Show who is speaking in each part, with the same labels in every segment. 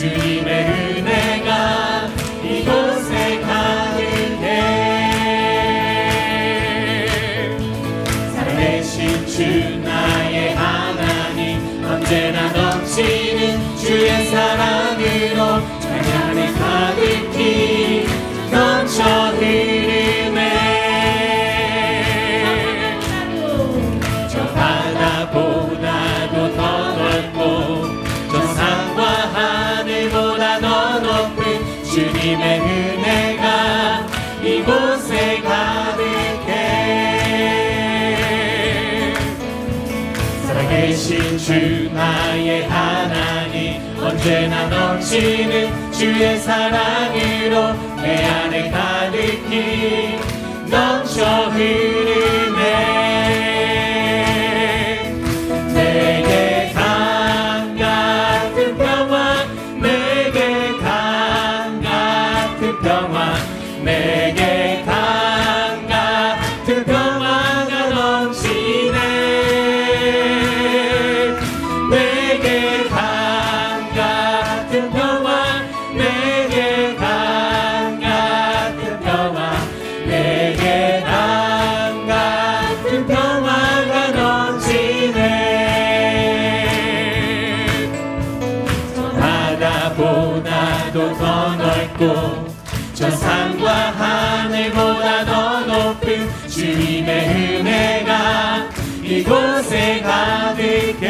Speaker 1: 주님의 은혜가 이곳에 가득해. 살아계신 주 나의 하나님, 언제나 넘치는 주의 사랑으로 내 안에 가득히 넘쳐 흐르네. 저 바다보다도 더 넓고 저 산과 하늘보다 더 높은 주님의 은혜가 이곳에 가득해. 살아계신 주 나의 하나님, 언제나 넘치는 주의 사랑으로 내 안에 가득히 넘쳐 흐르네. 내게 강 같은 평화, 내게 강 같은 평화, 내게 강 같은 평화가 넘치네. 내게 강 같은 평화, 내게 강 같은 평화, 내게 강 같은 평화가 넘치네. 저 바다보다도 더 넓고 저 산과 하늘보다 더 높은 주님의 은혜가 이곳에 가득해.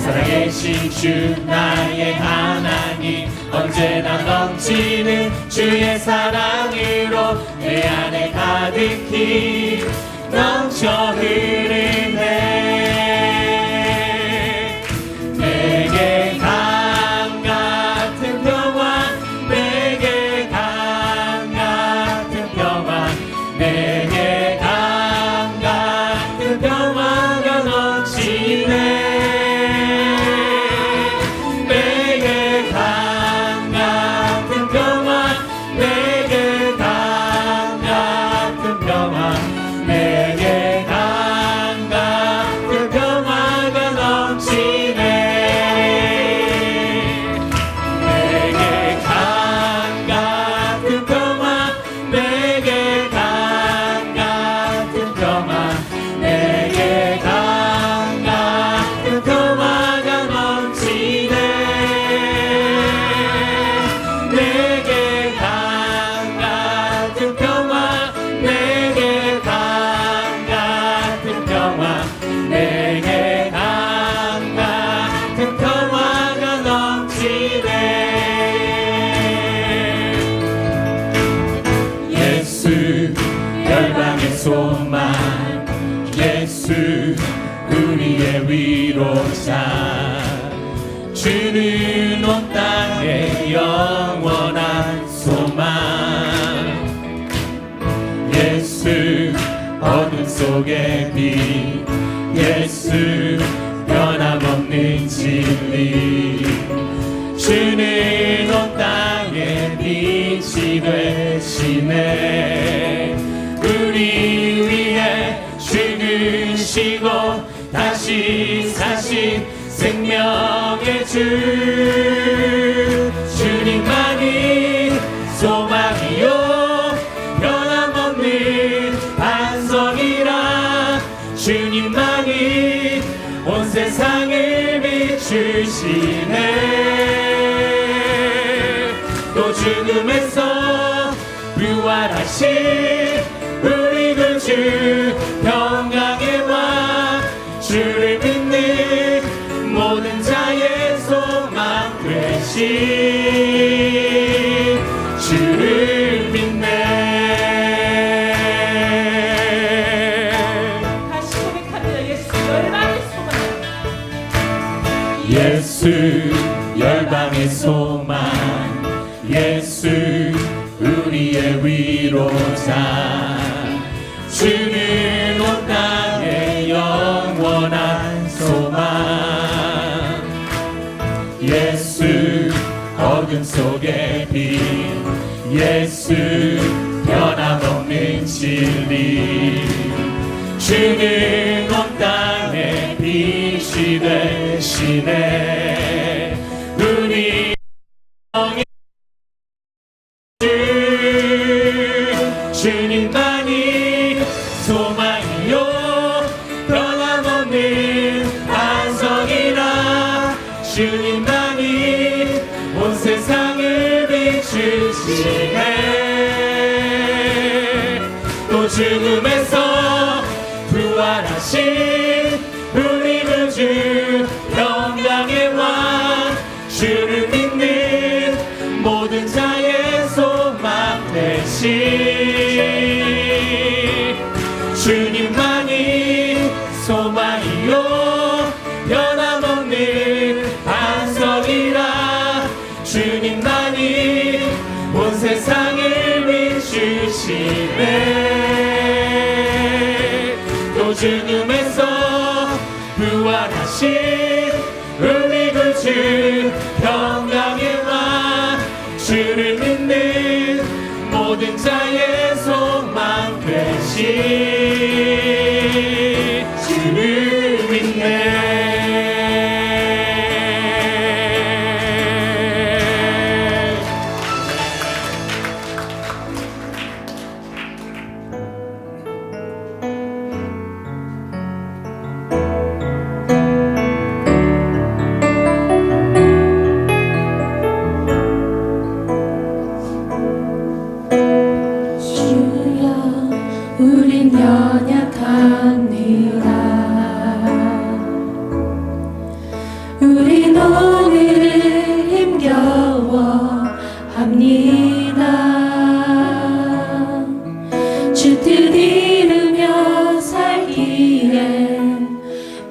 Speaker 1: 살아계신 주 나의 하나님, 언제나 넘치는 주의 사랑으로 내 안에 가득히 넘쳐 흐르네. 내게 강 같은 평화, 내게 강 같은 평화, 내게 강 같은 평화가 넘치네. 내게 강 같은 평화, 내게 강 같은 평화, 내게 강 같은 평화가 넘치네. 내게 강 같은 평화, 내게 강 같은 평화, 내게 강 같은 평화가 넘치네. 내게 강 같은 평화, 내게 강 같은 평화, 내게 강 같은 평화가 넘치네. 예수 열방의 소망, 예수 우리의 위로자, 주는 온 땅의 영원한 소망. 예수 어둠 속의 빛, 예수 변함없는 진리, 주는 온 땅의 빛이 되시네. 우리 위해 죽으시고 다시 사신 생명의 주, 주님만이 소망이요 변함없는 반석이라. 주님만이 온 세상을 비추시네. 또 죽음에서 부활하신 우리 구주 평강의 왕, 주를 믿는 모든 자의 소망 되신 주를 믿네.
Speaker 2: 다시 고백합니다. 예수 열방의 소망,
Speaker 1: 예수 열방의 소망, 예수 우리의 위로자, 주는 온 땅의 영원한 소망. 예수 어둠 속의 빛, 예수 변함없는 진리, 주는 온 땅의 빛이 빛이 되시네. 우리 주님만이 소망이요 변함없는 반석이라. 주님만이 온 세상을 비추시네. 또 죽음에서 부활하신 우리 구주 평강의 왕. 주를 믿는 모든 자의 소망 되신 주님만이 소망이요 변함없는 반석이라. 주님만이 온 세상을 비추시네. 또 죽음에서 부활하신 우리 구주 평강의 왕. 주를 믿는 모든 자의 소망 되신 주를 믿네.
Speaker 3: 우린 연약합니다. 우린 오늘을 힘겨워합니다. 주 뜻 이루며 살기엔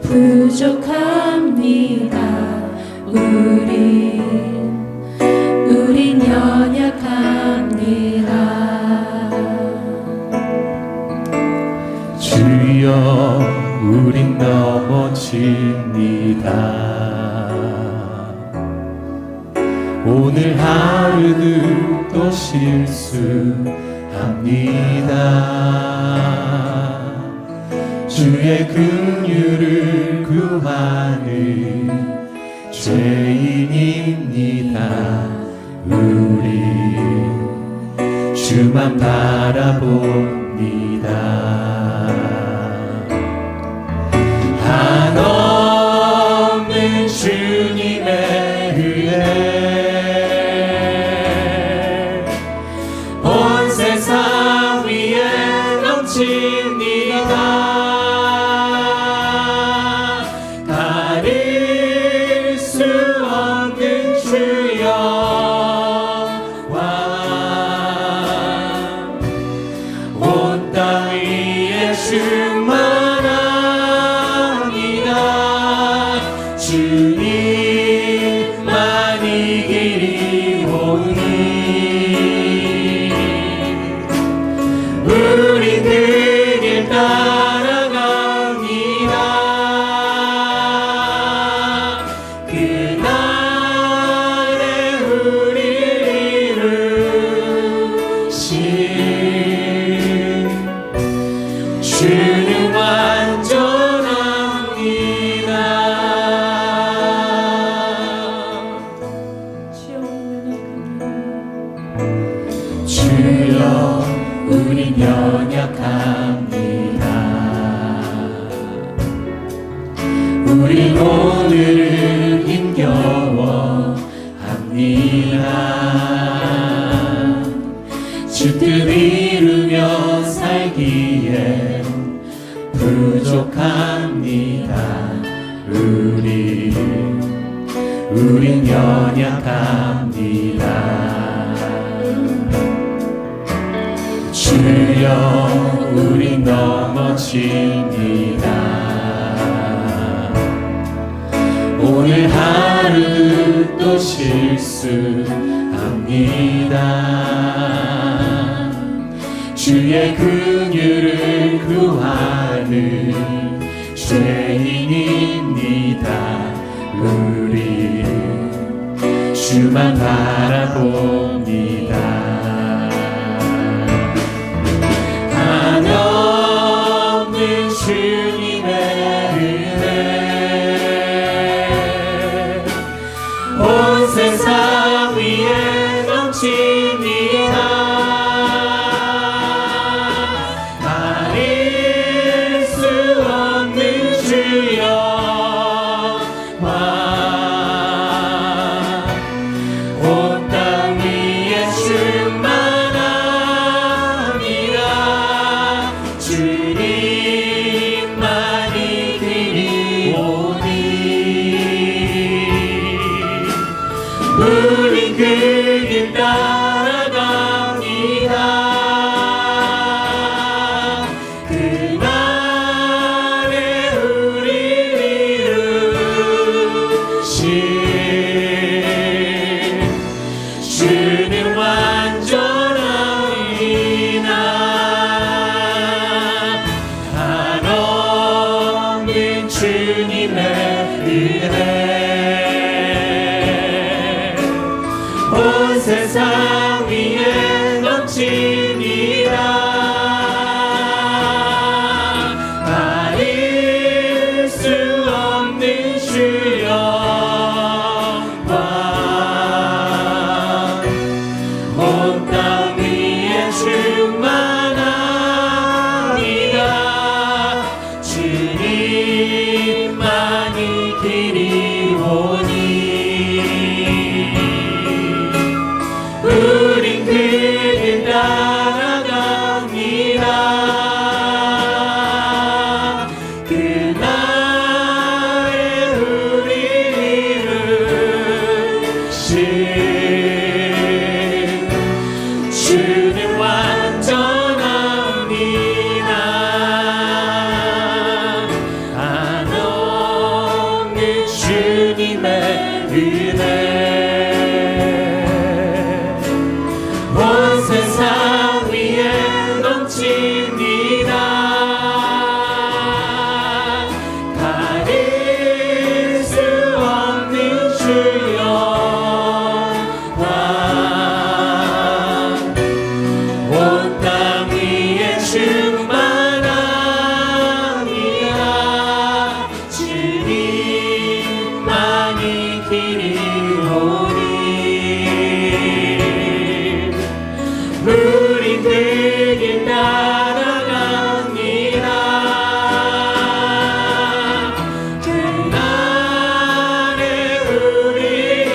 Speaker 3: 부족합니다. 우린 연약합니다.
Speaker 1: 주여 우린 넘어집니다. 오늘 하루도 또 실수합니다. 주의 긍휼을 구하는 죄인입니다. 우리 주만 바라봅니다. 한없는 주님의 은혜 온 세상 위에 넘칩니다. 가릴 수 없는 주 영광 온 땅 위에 충만합니다. 주님만이 길이 오니 우리 그 길 따라갑니다. 그날에 우리를 이루신 주는 완전합니다. 주여 우린 연약합니다. 우린 오늘을 힘겨워합니다. 주 뜻 이루며 살기에 부족합니다. 우린 연약합니다. 주여 우린 넘어집니다. 오늘 하루 또 실수합니다. 주의 긍휼을 구하는 죄인입니다. 우리 주만 바라봅니다. 한없는 주님의 은혜 우린 그 길 따라갑니다. 그날에 우리를 이루신 주는 완전합니다. 한없는 주님의 은혜 온 세상 위에 넘칩니다. 가릴 수 없는 주 영광 온 땅 위에 충만합니다. 주님만이 길이 오니 우린 그 길 따라갑니다. 그날에 우리를 이루신 주는 완전합니다. 한없는 주님의 은혜 온 세상 위에 넘칩니다. 가릴 수 없는 주 영광 온 땅 위에 충만합니다. 주님만이 길이 오니 우린 그 길 따라갑니다. 그날에 우리를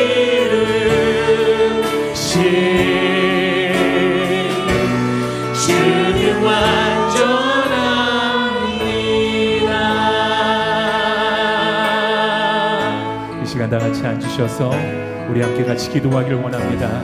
Speaker 1: 이루신 주는 완전합니다.
Speaker 4: 이 시간 다 같이 앉으셔서 우리 함께 같이 기도하길 원합니다.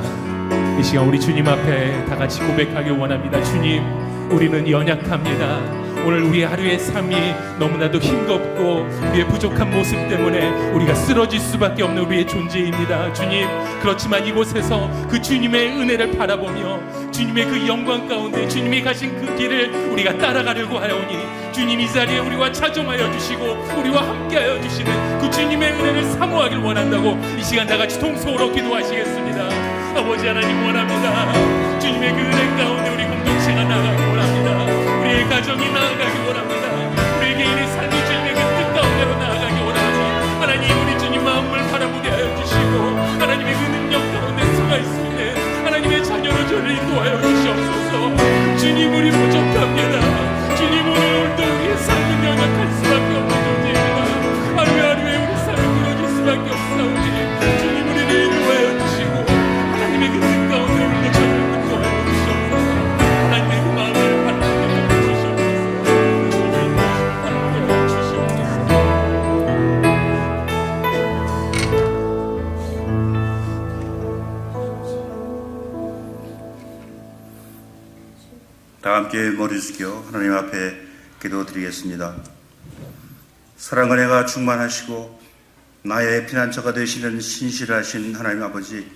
Speaker 4: 이 시간 우리 주님 앞에 다 같이 고백하길 원합니다. 주님, 우리는 연약합니다. 오늘 우리 하루의 삶이 너무나도 힘겹고 우리의 부족한 모습 때문에 우리가 쓰러질 수밖에 없는 우리의 존재입니다. 주님, 그렇지만 이곳에서 그 주님의 은혜를 바라보며 주님의 그 영광 가운데 주님이 가신 그 길을 우리가 따라가려고 하오니 주님 이 자리에 우리와 차종하여 주시고 우리와 함께하여 주시는 그 주님의 은혜를 사모하길 원한다고 이 시간 다 같이 통성으로 기도하시겠습니다. 아버지 하나님 원합니다. 주님의 그 은혜 가운데 우리 공동체가 나가기 원합니다. 우리의 가정이 나아가기 원합니다. 우리 개인의 삶이 주님의 그 뜻 가운데로 나아가기 원하니 하나님 우리 주님 마음을 바라보게 하여 주시고 하나님의 그 능력 가운데 수가 있습니다. 하나님의 자녀로 저를 인도하여 주시옵소서. 주님 우리 부족합니다. 주님 오늘도 우리의 삶이 연약할 수밖에 없는 존재입니다. 하루하루에 우리 삶이 무너질 수밖에 없사오니 주님 우리를 인도하여 주시고 하나님의 그 뜻 가운데 우리를 저를 인도하여 주시옵소서. 하나님의 그 마음을 바라보게 하여 주시옵소서. 함께하여 주시옵소서.
Speaker 5: 다 함께 머리 숙여 하나님 앞에 기도드리겠습니다. 사랑과 은혜가 충만하시고 나의 피난처가 되시는 신실하신 하나님 아버지,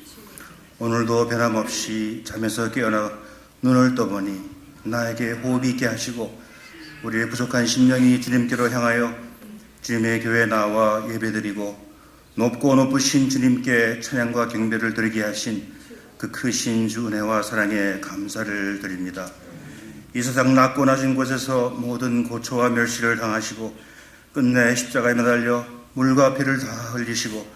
Speaker 5: 오늘도 변함없이 잠에서 깨어나 눈을 떠보니 나에게 호흡이 있게 하시고 우리의 부족한 심령이 주님께로 향하여 주님의 교회에 나와 예배드리고 높고 높으신 주님께 찬양과 경배를 드리게 하신 그 크신 주 은혜와 사랑에 감사를 드립니다. 이 세상 낮고 낮은 곳에서 모든 고초와 멸시를 당하시고 끝내 십자가에 매달려 물과 피를 다 흘리시고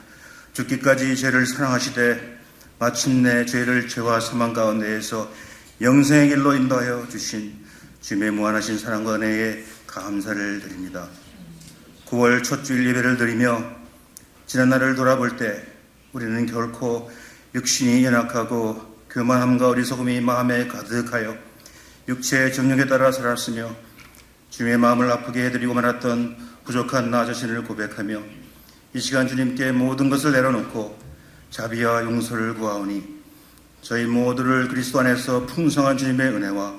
Speaker 5: 죽기까지 죄를 사랑하시되 마침내 죄를 죄와 사망 가운데에서 영생의 길로 인도하여 주신 주님의 무한하신 사랑과 은혜에 감사를 드립니다. 9월 첫 주일 예배를 드리며 지난 날을 돌아볼 때 우리는 결코 육신이 연약하고 교만함과 어리석음이 마음에 가득하여 육체의 정욕에 따라 살았으며 주님의 마음을 아프게 해드리고 말았던 부족한 나 자신을 고백하며 이 시간 주님께 모든 것을 내려놓고 자비와 용서를 구하오니 저희 모두를 그리스도 안에서 풍성한 주님의 은혜와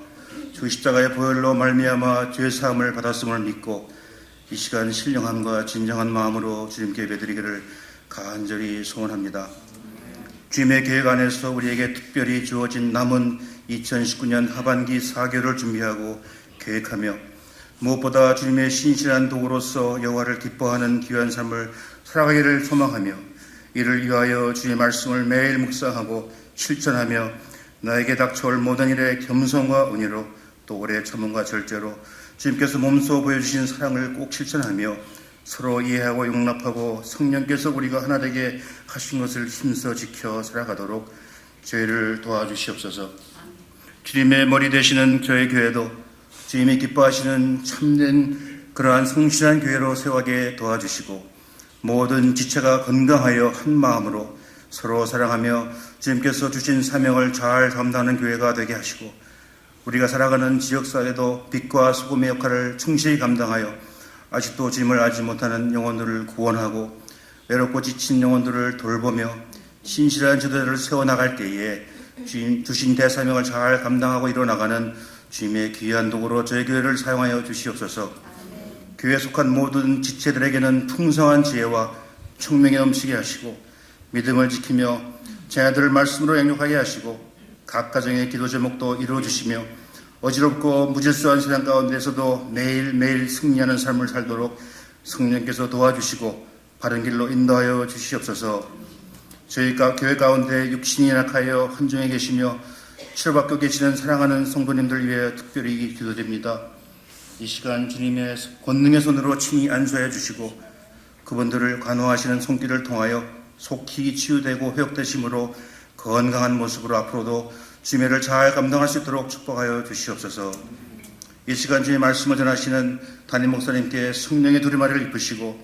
Speaker 5: 주 십자가의 보혈로 말미암아 죄 사함을 받았음을 믿고 이 시간 신령함과 진정한 마음으로 주님께 예배드리기를 간절히 소원합니다. 주님의 계획 안에서 우리에게 특별히 주어진 남은 2019년 하반기 4개월을 준비하고 계획하며 무엇보다 주님의 신실한 도구로서 여호와를 기뻐하는 귀한 삶을 살아가기를 소망하며 이를 위하여 주의 말씀을 매일 묵상하고 실천하며 나에게 닥쳐올 모든 일에 겸손과 은혜로 또 오래 참음과 절제로 주님께서 몸소 보여주신 사랑을 꼭 실천하며 서로 이해하고 용납하고 성령께서 우리가 하나 되게 하신 것을 힘써 지켜 살아가도록 저희를 도와주시옵소서. 주님의 머리 되시는 저희 교회도 주님이 기뻐하시는 참된 그러한 성실한 교회로 세워가게 도와주시고 모든 지체가 건강하여 한 마음으로 서로 사랑하며 주님께서 주신 사명을 잘 감당하는 교회가 되게 하시고 우리가 살아가는 지역사회도 빛과 소금의 역할을 충실히 감당하여 아직도 주님을 알지 못하는 영혼들을 구원하고 외롭고 지친 영혼들을 돌보며 신실한 지도자를 세워나갈 때에 주님 주신 대사명을 잘 감당하고 이뤄나가는 주님의 귀한 도구로 저희 교회를 사용하여 주시옵소서. 교회에 속한 모든 지체들에게는 풍성한 지혜와 총명이 넘치게 하시고 믿음을 지키며 자녀들을 말씀으로 양육하게 하시고 각 가정의 기도 제목도 이루어주시며 어지럽고 무질서한 세상 가운데서도 매일매일 승리하는 삶을 살도록 성령께서 도와주시고 바른 길로 인도하여 주시옵소서. 저희 교회 가운데 육신이 약하여 헌중에 계시며 치료받고 계시는 사랑하는 성도님들 위해 특별히 기도드립니다. 이 시간 주님의 권능의 손으로 친히 안수하여 주시고 그분들을 간호하시는 손길을 통하여 속히 치유되고 회복되심으로 건강한 모습으로 앞으로도 주님을 잘 감당할 수 있도록 축복하여 주시옵소서. 이 시간 주의 말씀을 전하시는 담임 목사님께 성령의 두루마리를 입으시고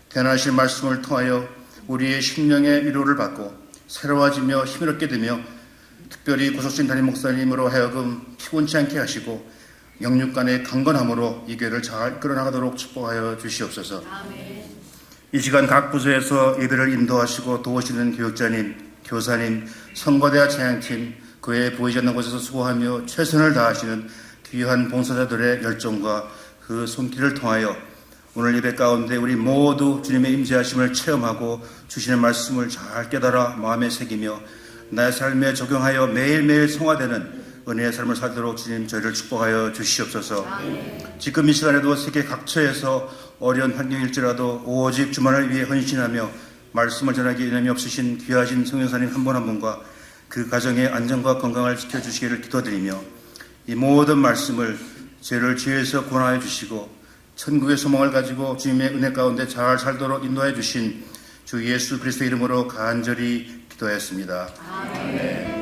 Speaker 5: 대나신 말씀을 통하여 우리의 심령의 위로를 받고 새로워지며 힘을 얻게 되며 특별히 구속신 담임 목사님으로 하여금 피곤치 않게 하시고 영육간의 강건함으로 이 교회를 잘 끌어나가도록 축복하여 주시옵소서. 이 시간 각 부서에서 예배를 인도하시고 도우시는 교육자님, 교사님, 성거대와 찬양팀, 교회에 보이지 않는 곳에서 수고하며 최선을 다하시는 귀한 봉사자들의 열정과 그 손길을 통하여 오늘 예배 가운데 우리 모두 주님의 임재하심을 체험하고 주시는 말씀을 잘 깨달아 마음에 새기며 나의 삶에 적용하여 매일매일 성화되는 은혜의 삶을 살도록 주님 저희를 축복하여 주시옵소서. 지금 이 시간에도 세계 각처에서 어려운 환경일지라도 오직 주만을 위해 헌신하며 말씀을 전하기 이념이 없으신 귀하신 성령사님 한 분 한 분과 그 가정의 안전과 건강을 지켜주시기를 기도드리며 이 모든 말씀을 저희를 죄에서 구원하여 주시고 천국의 소망을 가지고 주님의 은혜 가운데 잘 살도록 인도해 주신 주 예수 그리스도 이름으로 간절히 기도했습니다. 아멘.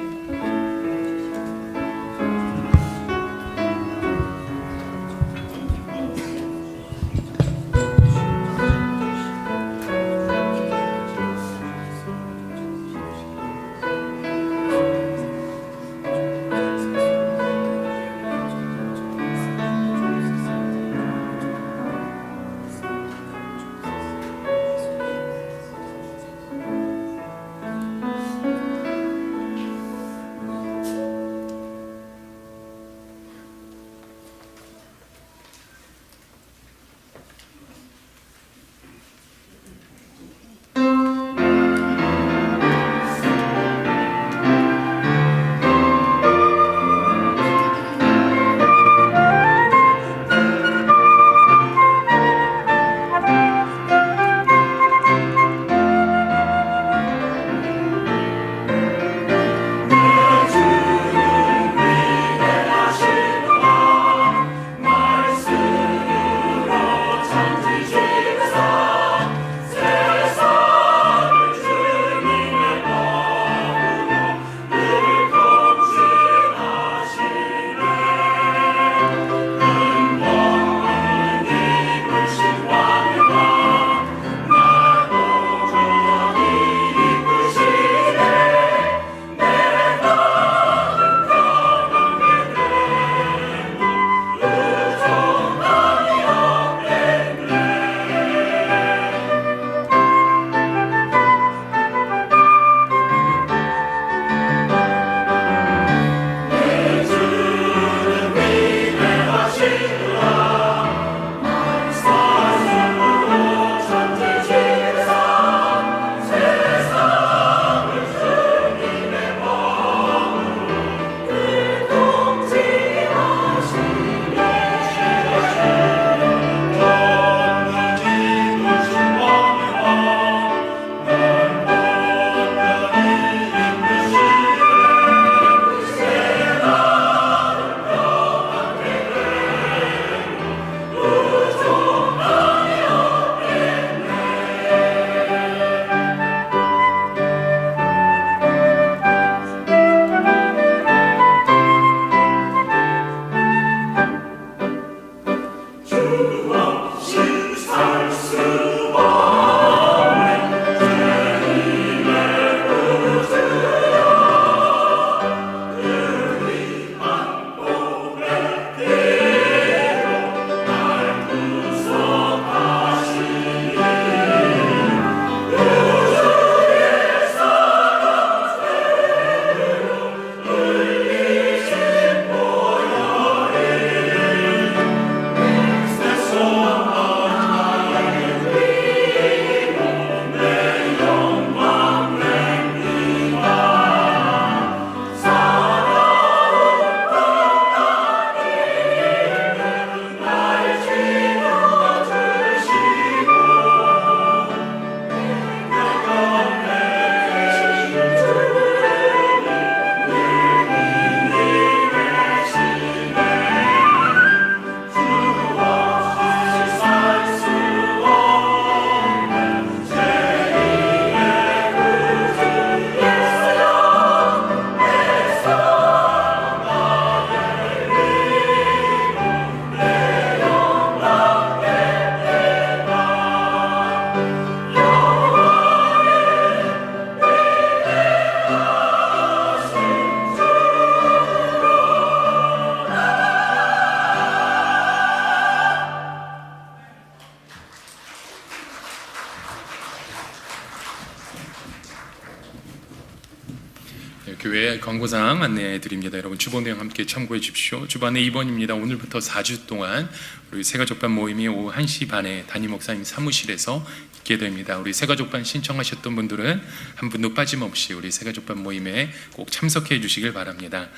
Speaker 6: 교회 광고사항 안내해 드립니다. 여러분 주보 내용 함께 참고해 주십시오. 주반에 2번입니다. 오늘부터 4주 동안 우리 새가족반 모임이 오후 1시 반에 담임 목사님 사무실에서 있게 됩니다. 우리 새가족반 신청하셨던 분들은 한 분도 빠짐없이 우리 새가족반 모임에 꼭 참석해 주시길 바랍니다.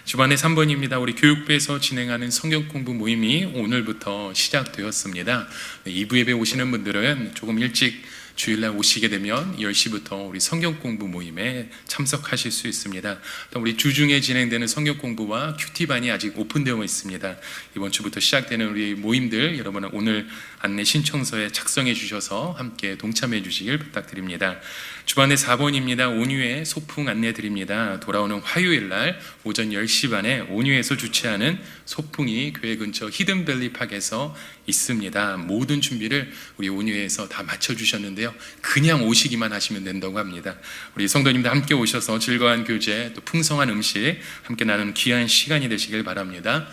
Speaker 6: 주반에 3번입니다. 우리 교육부에서 진행하는 성경 공부 모임이 오늘부터 시작되었습니다. 2부 예배 오시는 분들은 조금 일찍 주일날 오시게 되면 10시부터 우리 성경 공부 모임에 참석하실 수 있습니다. 또 우리 주중에 진행되는 성경 공부와 큐티반이 아직 오픈되어 있습니다. 이번 주부터 시작되는 우리 모임들 여러분은 오늘 안내 신청서에 작성해 주셔서 함께 동참해 주시길 부탁드립니다. 주반에 4번입니다. 온유의 소풍 안내 드립니다. 돌아오는 화요일날 오전 10시 반에 온유에서 주최하는 소풍이 교회 근처 히든밸리 팍에서 있습니다. 모든 준비를 우리 온유에서 다 마쳐주셨는데요. 그냥 오시기만 하시면 된다고 합니다. 우리 성도님들 함께 오셔서 즐거운 교제 또 풍성한 음식 함께 나누는 귀한 시간이 되시길 바랍니다.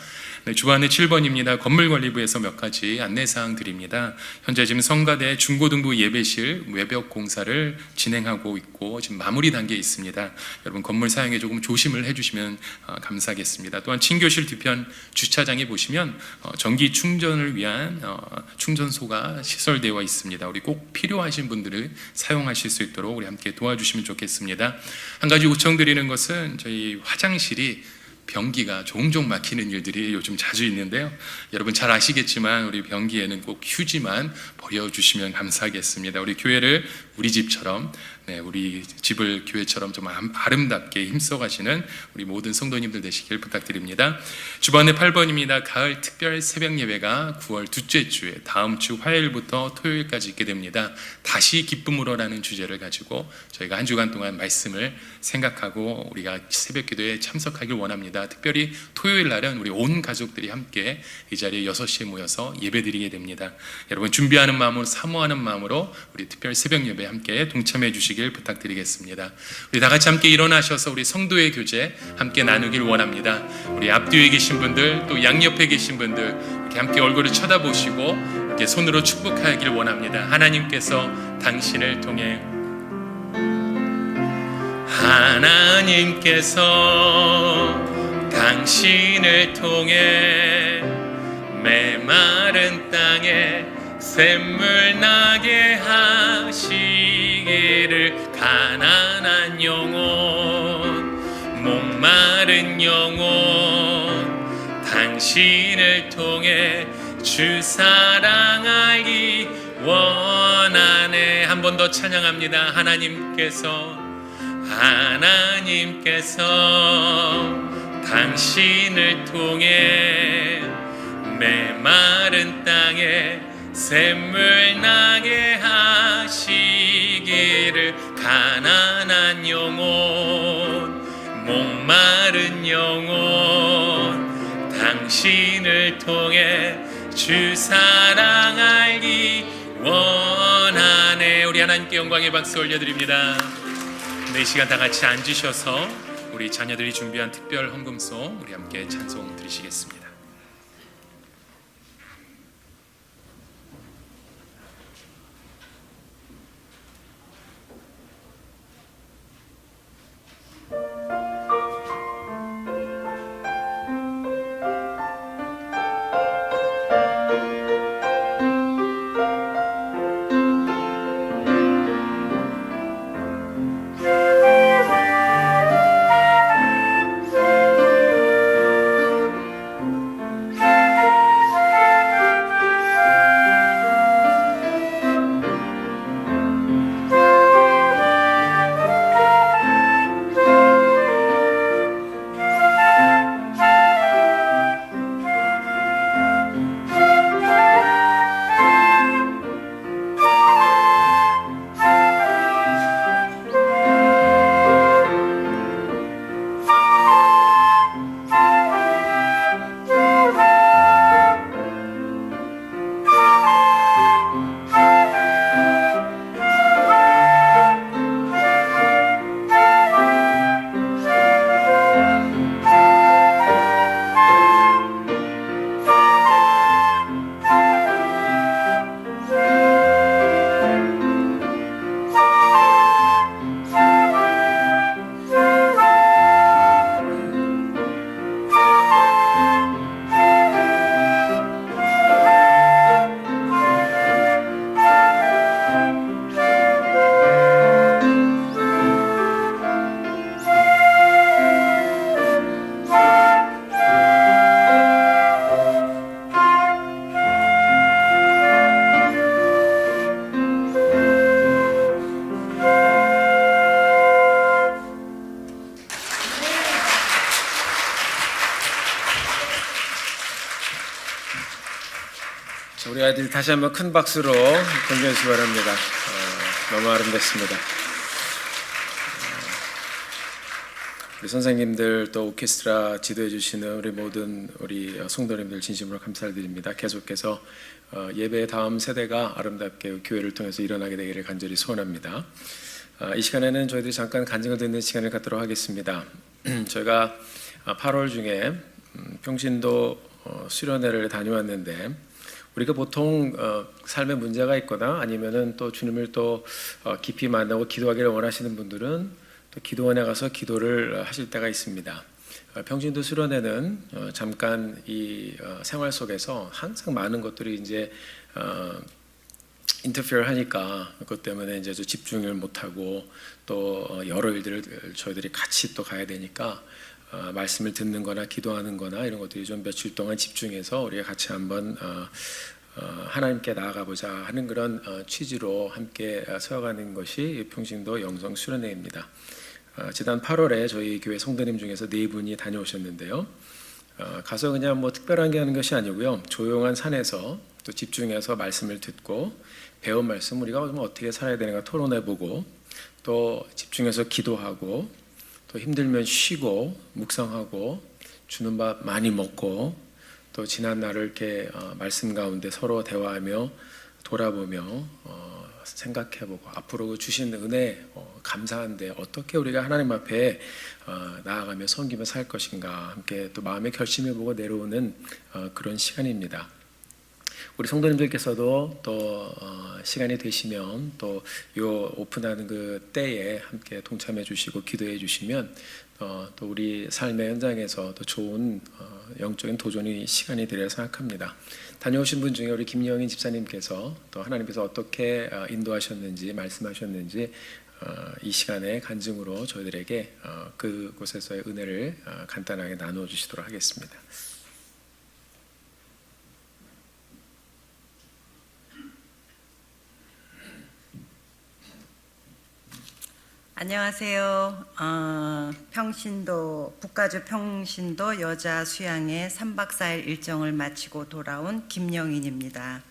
Speaker 6: 네, 주반에 7번입니다. 건물관리부에서 몇 가지 안내사항 드립니다. 현재 지금 성가대 중고등부 예배실 외벽 공사를 진행하고 있고 지금 마무리 단계에 있습니다. 여러분 건물 사용에 조금 조심을 해주시면 감사하겠습니다. 또한 친교실 뒤편 주차장에 보시면 전기 충전을 위한 충전소가 시설되어 있습니다. 우리 꼭 필요하신 분들은 사용하실 수 있도록 우리 함께 도와주시면 좋겠습니다. 한 가지 요청드리는 것은 저희 화장실이 변기가 종종 막히는 일들이 요즘 자주 있는데요. 여러분 잘 아시겠지만 우리 변기에는 꼭 휴지만 버려주시면 감사하겠습니다. 우리 교회를 우리 집처럼 우리 집을 교회처럼 좀 아름답게 힘써가시는 우리 모든 성도님들 되시길 부탁드립니다. 주반에 8번입니다. 가을 특별 새벽 예배가 9월 둘째 주에 다음 주 화요일부터 토요일까지 있게 됩니다. 다시 기쁨으로라는 주제를 가지고 저희가 한 주간 동안 말씀을 생각하고 우리가 새벽 기도에 참석하길 원합니다. 특별히 토요일 날은 우리 온 가족들이 함께 이 자리에 6시에 모여서 예배드리게 됩니다. 여러분 준비하는 마음으로 사모하는 마음으로 우리 특별 새벽 예배에 함께 동참해 주시길 부탁드리겠습니다. 우리 다 같이 함께 일어나셔서 우리 성도의 교제 함께 나누길 원합니다. 우리 앞뒤에 계신 분들 또 양옆에 계신 분들 이렇게 함께 얼굴을 쳐다보시고 이렇게 손으로 축복하길 원합니다. 하나님께서 당신을 통해 당신을 통해 메마른 땅에 샘물 나게 하시기를 가난한 영혼 목마른 영혼 당신을 통해 주 사랑 알기 원하네. 한 번 더 찬양합니다. 하나님께서 당신을 통해 메마른 땅에 샘물 나게 하시기를 가난한 영혼 목마른 영혼 당신을 통해 주 사랑 알기 원하네. 우리 하나님께 영광의 박수 올려드립니다. 네, 이 시간 다 같이 앉으셔서 우리 자녀들이 준비한 특별 헌금송 우리 함께 찬송 드리시겠습니다.
Speaker 7: 아이들 다시 한번 큰 박수로 공개해 주시기 바랍니다. 너무 아름답습니다. 우리 선생님들 또 오케스트라 지도해 주시는 우리 모든 우리 성도님들 진심으로 감사를 드립니다. 계속해서 예배의 다음 세대가 아름답게 교회를 통해서 일어나게 되기를 간절히 소원합니다. 이 시간에는 저희들이 잠깐 간증을 듣는 시간을 갖도록 하겠습니다. 저희가 8월 중에 평신도 수련회를 다녀왔는데 우리가 보통 삶에 문제가 있거나 아니면은 또 주님을 또 깊이 만나고 기도하기를 원하시는 분들은 또 기도원에 가서 기도를 하실 때가 있습니다. 평신도 수련회는 잠깐 이 생활 속에서 항상 많은 것들이 이제 인터피어 하니까 그것 때문에 이제 집중을 못하고 또 여러 일들을 저희들이 같이 또 가야 되니까 말씀을 듣는 거나 기도하는 거나 이런 것들이 좀 며칠 동안 집중해서 우리가 같이 한번 하나님께 나아가 보자 하는 그런 취지로 함께 세워가는 것이 평신도 영성 수련회입니다. 지난 8월에 저희 교회 성도님 중에서 4분이 다녀오셨는데요. 가서 그냥 뭐 특별한 게 하는 것이 아니고요. 조용한 산에서 또 집중해서 말씀을 듣고 배운 말씀 우리가 어떻게 살아야 되는가 토론해보고 또 집중해서 기도하고 또 힘들면 쉬고 묵상하고 주는 밥 많이 먹고 또 지난 날을 이렇게 말씀 가운데 서로 대화하며 돌아보며 생각해보고 앞으로 주신 은혜 감사한데 어떻게 우리가 하나님 앞에 나아가며 섬기며 살 것인가 함께 또 마음의 결심해보고 내려오는 그런 시간입니다. 우리 성도님들께서도 또 시간이 되시면 또 요 오픈하는 그 때에 함께 동참해 주시고 기도해 주시면 또 우리 삶의 현장에서 또 좋은 영적인 도전이 시간이 되리라 생각합니다. 다녀오신 분 중에 우리 김영인 집사님께서 또 하나님께서 어떻게 인도하셨는지 말씀하셨는지 이 시간에 간증으로 저희들에게 그곳에서의 은혜를 간단하게 나누어 주시도록 하겠습니다.
Speaker 8: 안녕하세요. 평신도 북가주 평신도 여자 수양회 3박 4일 일정을 마치고 돌아온 김영인입니다.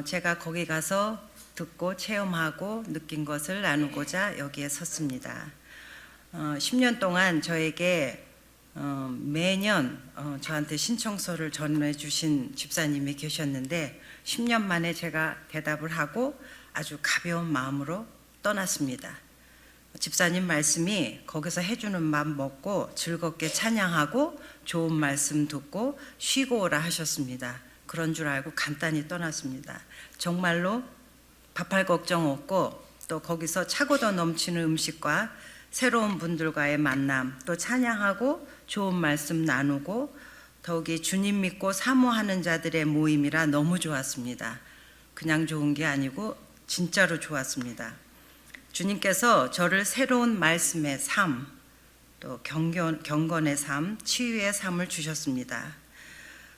Speaker 8: 제가 거기 가서 듣고 체험하고 느낀 것을 나누고자 여기에 섰습니다. 10년 동안 저에게 매년 저한테 신청서를 전해주신 집사님이 계셨는데 10년 만에 제가 대답을 하고 아주 가벼운 마음으로 떠났습니다. 집사님 말씀이 거기서 해주는 밥 먹고 즐겁게 찬양하고 좋은 말씀 듣고 쉬고 오라 하셨습니다. 그런 줄 알고 간단히 떠났습니다. 정말로 밥할 걱정 없고 또 거기서 차고도 넘치는 음식과 새로운 분들과의 만남 또 찬양하고 좋은 말씀 나누고 더욱이 주님 믿고 사모하는 자들의 모임이라 너무 좋았습니다. 그냥 좋은 게 아니고 진짜로 좋았습니다. 주님께서 저를 새로운 말씀의 삶, 또 경건의 삶, 치유의 삶을 주셨습니다.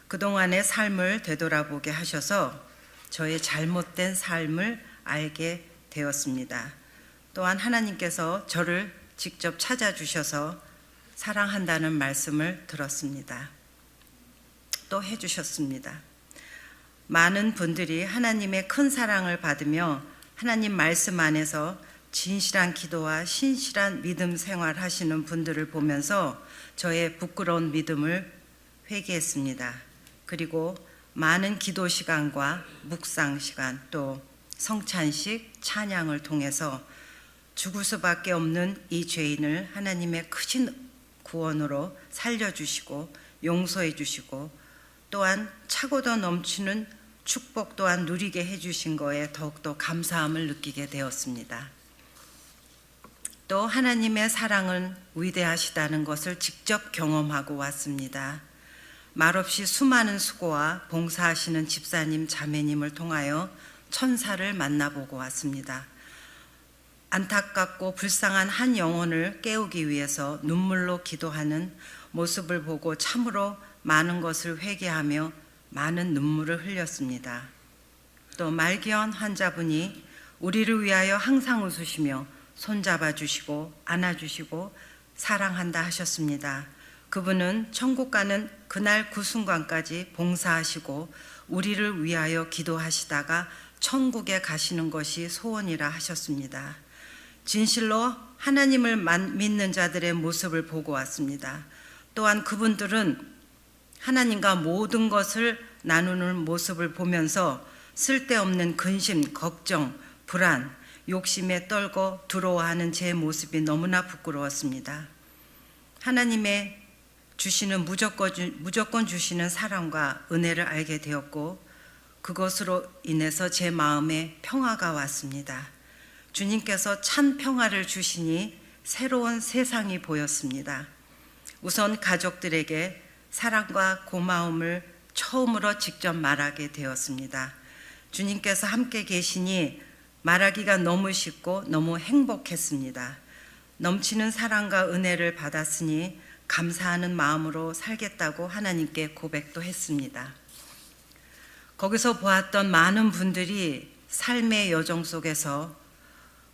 Speaker 8: 그동안의 삶을 되돌아보게 하셔서 저의 잘못된 삶을 알게 되었습니다. 또한 하나님께서 저를 직접 찾아주셔서 사랑한다는 말씀을 들었습니다. 또 해주셨습니다. 많은 분들이 하나님의 큰 사랑을 받으며 하나님 말씀 안에서 진실한 기도와 신실한 믿음 생활 하시는 분들을 보면서 저의 부끄러운 믿음을 회개했습니다. 그리고 많은 기도 시간과 묵상 시간 또 성찬식, 찬양을 통해서 죽을 수밖에 없는 이 죄인을 하나님의 크신 구원으로 살려주시고 용서해 주시고 또한 차고도 넘치는 축복 또한 누리게 해주신 거에 더욱더 감사함을 느끼게 되었습니다. 또 하나님의 사랑은 위대하시다는 것을 직접 경험하고 왔습니다. 말없이 수많은 수고와 봉사하시는 집사님, 자매님을 통하여 천사를 만나보고 왔습니다. 안타깝고 불쌍한 한 영혼을 깨우기 위해서 눈물로 기도하는 모습을 보고 참으로 많은 것을 회개하며 많은 눈물을 흘렸습니다. 또 말기연 환자분이 우리를 위하여 항상 웃으시며 손잡아 주시고 안아주시고 사랑한다 하셨습니다. 그분은 천국 가는 그날 그 순간까지 봉사하시고 우리를 위하여 기도하시다가 천국에 가시는 것이 소원이라 하셨습니다. 진실로 하나님을 믿는 자들의 모습을 보고 왔습니다. 또한 그분들은 하나님과 모든 것을 나누는 모습을 보면서 쓸데없는 근심, 걱정, 불안, 욕심에 떨고 두려워하는 제 모습이 너무나 부끄러웠습니다. 하나님의 주시는 무조건 주시는 사랑과 은혜를 알게 되었고 그것으로 인해서 제 마음에 평화가 왔습니다. 주님께서 참 평화를 주시니 새로운 세상이 보였습니다. 우선 가족들에게 사랑과 고마움을 처음으로 직접 말하게 되었습니다. 주님께서 함께 계시니 말하기가 너무 쉽고 너무 행복했습니다. 넘치는 사랑과 은혜를 받았으니 감사하는 마음으로 살겠다고 하나님께 고백도 했습니다. 거기서 보았던 많은 분들이 삶의 여정 속에서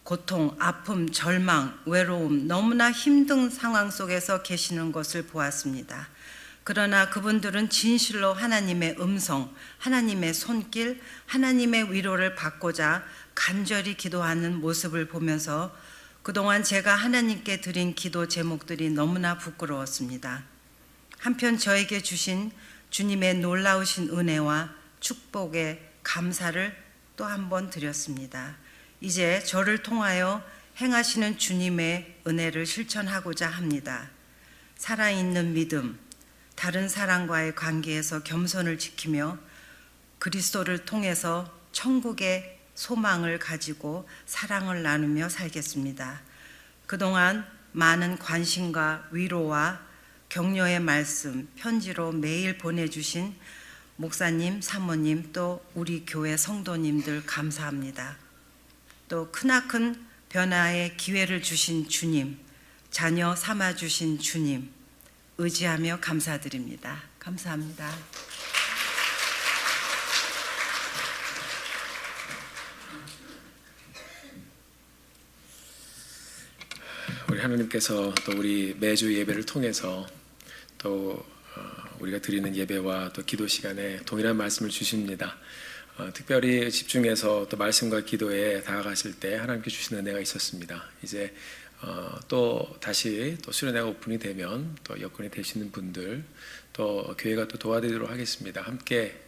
Speaker 8: 고통, 아픔, 절망, 외로움, 너무나 힘든 상황 속에서 계시는 것을 보았습니다. 그러나 그분들은 진실로 하나님의 음성, 하나님의 손길, 하나님의 위로를 받고자 간절히 기도하는 모습을 보면서 그동안 제가 하나님께 드린 기도 제목들이 너무나 부끄러웠습니다. 한편 저에게 주신 주님의 놀라우신 은혜와 축복에 감사를 또 한 번 드렸습니다. 이제 저를 통하여 행하시는 주님의 은혜를 실천하고자 합니다. 살아있는 믿음, 다른 사람과의 관계에서 겸손을 지키며 그리스도를 통해서 천국의 소망을 가지고 사랑을 나누며 살겠습니다. 그동안 많은 관심과 위로와 격려의 말씀, 편지로 매일 보내주신 목사님, 사모님, 또 우리 교회 성도님들 감사합니다. 또 크나큰 변화의 기회를 주신 주님, 자녀 삼아주신 주님, 의지하며 감사드립니다. 감사합니다.
Speaker 7: 우리 하나님께서 또 우리 매주 예배를 통해서 또 우리가 드리는 예배와 또 기도 시간에 동일한 말씀을 주십니다. 특별히 집중해서 또 말씀과 기도에 다가가실 때 하나님께 주시는 은혜가 있었습니다. 이제 또 다시 또 수련회가 오픈이 되면 또 여건이 되시는 분들 또 교회가 또 도와드리도록 하겠습니다. 함께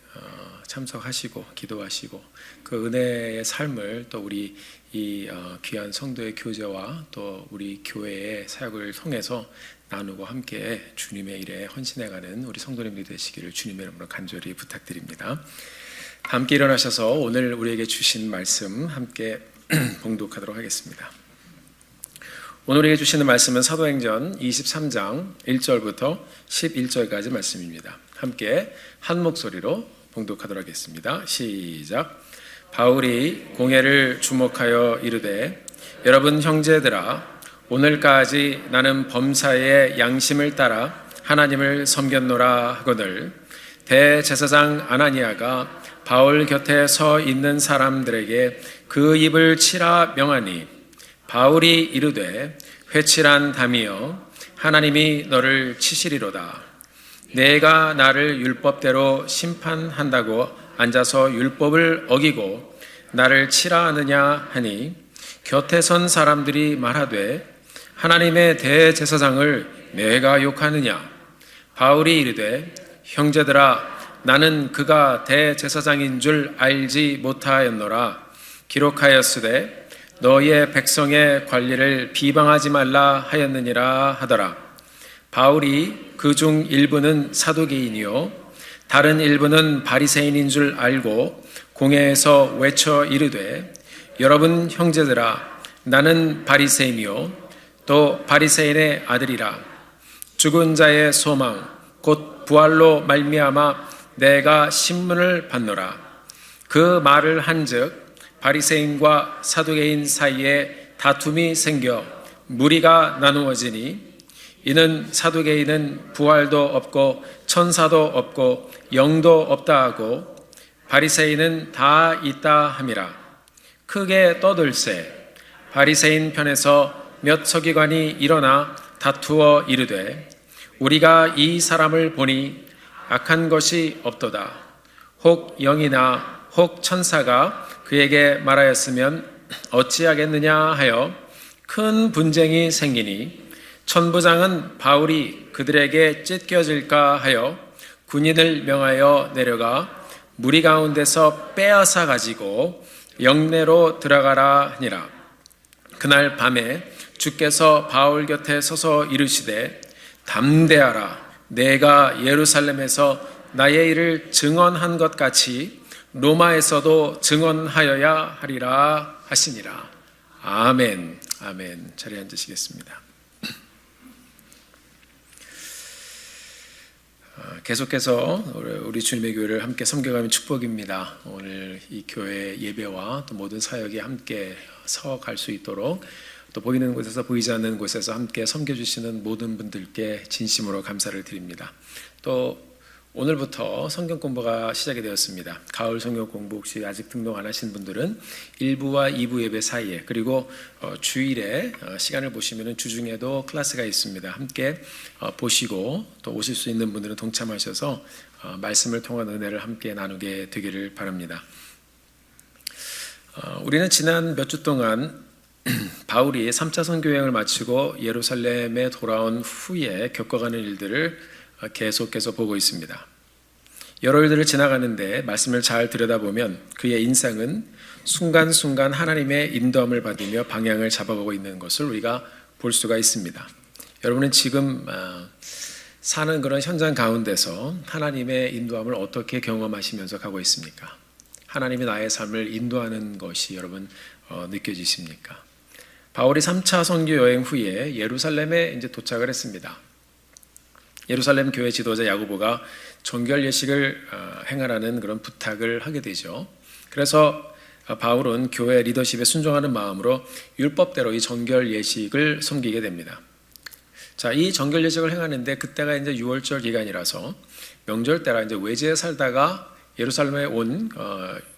Speaker 7: 참석하시고 기도하시고 그 은혜의 삶을 또 우리 이 귀한 성도의 교제와 또 우리 교회의 사역을 통해서 나누고 함께 주님의 일에 헌신해가는 우리 성도님들이 되시기를 주님의 이름으로 간절히 부탁드립니다. 함께 일어나셔서 오늘 우리에게 주신 말씀 함께 봉독하도록 하겠습니다. 오늘 우리에게 주시는 말씀은 사도행전 23장 1절부터 11절까지 말씀입니다. 함께 한 목소리로 봉독하도록 하겠습니다. 시작. 바울이 공회를 주목하여 이르되 여러분 형제들아 오늘까지 나는 범사의 양심을 따라 하나님을 섬겼노라 하거늘 대제사장 아나니아가 바울 곁에 서 있는 사람들에게 그 입을 치라 명하니 바울이 이르되 회칠한 담이여 하나님이 너를 치시리로다. 내가 나를 율법대로 심판한다고 앉아서 율법을 어기고 나를 치라 하느냐 하니 곁에 선 사람들이 말하되 하나님의 대제사장을 내가 욕하느냐. 바울이 이르되 형제들아 나는 그가 대제사장인 줄 알지 못하였노라. 기록하였으되 너희의 백성의 관리를 비방하지 말라 하였느니라 하더라. 바울이 그중 일부는 사두개인이요 다른 일부는 바리새인인 줄 알고 공회에서 외쳐 이르되 여러분 형제들아 나는 바리새인이요 또 바리새인의 아들이라. 죽은 자의 소망 곧 부활로 말미암아 내가 신문을 받노라. 그 말을 한즉 바리새인과 사두개인 사이에 다툼이 생겨 무리가 나누어지니 이는 사두개인은 부활도 없고 천사도 없고 영도 없다 하고 바리새인은 다 있다 함이라. 크게 떠들세 바리새인 편에서 몇 서기관이 일어나 다투어 이르되 우리가 이 사람을 보니 악한 것이 없도다. 혹 영이나 혹 천사가 그에게 말하였으면 어찌하겠느냐 하여 큰 분쟁이 생기니 천부장은 바울이 그들에게 찢겨질까 하여 군인을 명하여 내려가 무리 가운데서 빼앗아 가지고 영내로 들어가라 하니라. 그날 밤에 주께서 바울 곁에 서서 이르시되 담대하라. 내가 예루살렘에서 나의 일을 증언한 것 같이 로마에서도 증언하여야 하리라 하시니라. 아멘. 아멘. 자리에 앉으시겠습니다. 계속해서 우리 주님의 교회를 함께 섬겨가면 축복입니다. 오늘 이 교회 예배와 또 모든 사역이 함께 서갈 수 있도록 또 보이는 곳에서 보이지 않는 곳에서 함께 섬겨주시는 모든 분들께 진심으로 감사를 드립니다. 또 오늘부터 성경 공부가 시작이 되었습니다. 가을 성경 공부 혹시 아직 등록 안 하신 분들은 1부와 2부 예배 사이에 그리고 주일에 시간을 보시면 주중에도 클래스가 있습니다. 함께 보시고 또 오실 수 있는 분들은 동참하셔서 말씀을 통한 은혜를 함께 나누게 되기를 바랍니다. 우리는 지난 몇 주 동안 바울이 3차 선교 여행을 마치고 예루살렘에 돌아온 후에 겪어가는 일들을 계속해서 보고 있습니다. 여러 일들을 지나가는데 말씀을 잘 들여다보면 그의 인생은 순간순간 하나님의 인도함을 받으며 방향을 잡아가고 있는 것을 우리가 볼 수가 있습니다. 여러분은 지금 사는 그런 현장 가운데서 하나님의 인도함을 어떻게 경험하시면서 가고 있습니까? 하나님이 나의 삶을 인도하는 것이 여러분 느껴지십니까? 바울이 3차 선교 여행 후에 예루살렘에 이제 도착을 했습니다. 예루살렘 교회 지도자 야고보가 정결 예식을 행하라는 그런 부탁을 하게 되죠. 그래서 바울은 교회 리더십에 순종하는 마음으로 율법대로 이 정결 예식을 섬기게 됩니다. 자, 이 정결 예식을 행하는데 그때가 이제 6월절 기간이라서 명절 때라 이제 외지에 살다가 예루살렘에 온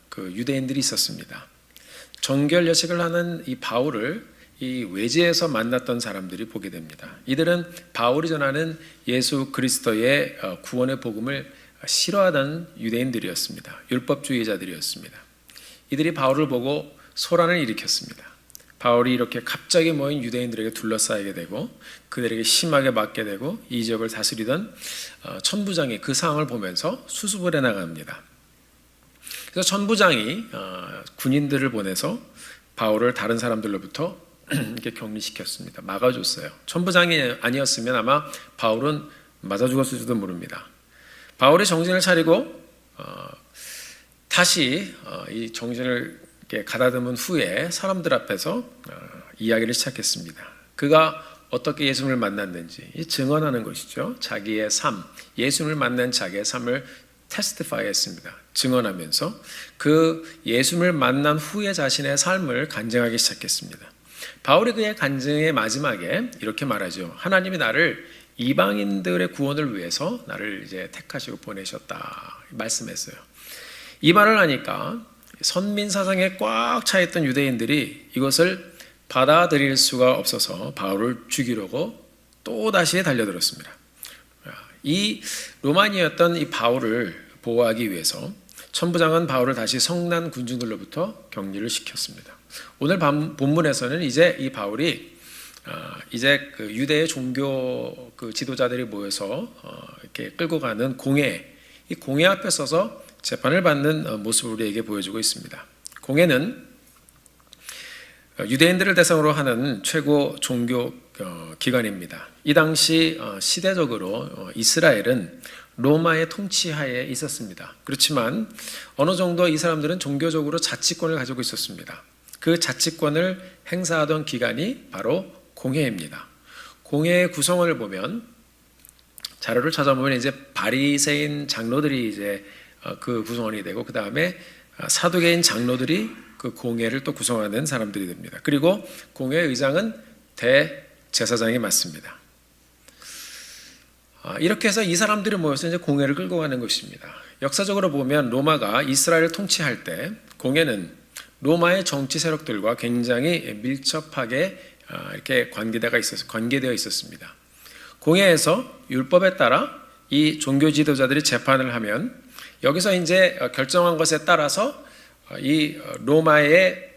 Speaker 7: 그 유대인들이 있었습니다. 정결 예식을 하는 이 바울을 이 외지에서 만났던 사람들이 보게 됩니다. 이들은 바울이 전하는 예수 그리스도의 구원의 복음을 싫어하던 유대인들이었습니다. 율법주의자들이었습니다. 이들이 바울을 보고 소란을 일으켰습니다. 바울이 이렇게 갑자기 모인 유대인들에게 둘러싸이게 되고 그들에게 심하게 맞게 되고 이 지역을 다스리던 천부장이 그 상황을 보면서 수습을 해나갑니다. 그래서 천부장이 군인들을 보내서 바울을 다른 사람들로부터 이렇게 격리시켰습니다. 막아줬어요. 천부장이 아니었으면 아마 바울은 맞아 죽었을지도 모릅니다. 바울이 정신을 차리고 다시 이 정신을 이렇게 가다듬은 후에 사람들 앞에서 이야기를 시작했습니다. 그가 어떻게 예수님을 만났는지 증언하는 것이죠. 자기의 삶, 예수님을 만난 자기의 삶을 테스티파이했습니다. 증언하면서 그 예수님을 만난 후에 자신의 삶을 간증하기 시작했습니다. 바울이 그의 간증의 마지막에 이렇게 말하죠. 하나님이 나를 이방인들의 구원을 위해서 나를 이제 택하시고 보내셨다 말씀했어요. 이 말을 하니까 선민 사상에 꽉 차 있던 유대인들이 이것을 받아들일 수가 없어서 바울을 죽이려고 또 다시 달려들었습니다. 이 로마니였던 이 바울을 보호하기 위해서 천부장은 바울을 다시 성난 군중들로부터 격리를 시켰습니다. 오늘 본문에서는 이제 이 바울이 이제 그 유대의 종교 그 지도자들이 모여서 이렇게 끌고 가는 공회, 이 공회 앞에 서서 재판을 받는 모습을 우리에게 보여주고 있습니다. 공회는 유대인들을 대상으로 하는 최고 종교 기관입니다. 이 당시 시대적으로 이스라엘은 로마의 통치하에 있었습니다. 그렇지만 어느 정도 이 사람들은 종교적으로 자치권을 가지고 있었습니다. 그 자치권을 행사하던 기관이 바로 공회입니다. 공회의 구성원을 보면 자료를 찾아보면 이제 바리새인 장로들이 이제 그 구성원이 되고 그 다음에 사두개인 장로들이 그 공회를 또 구성하는 사람들이 됩니다. 그리고 공회 의장은 대제사장이 맡습니다. 이렇게 해서 이 사람들이 모여서 이제 공회를 끌고 가는 것입니다. 역사적으로 보면 로마가 이스라엘을 통치할 때 공회는 로마의 정치 세력들과 굉장히 밀접하게 이렇게 관계되어 있었습니다. 공회에서 율법에 따라 이 종교 지도자들이 재판을 하면 여기서 이제 결정한 것에 따라서 이 로마의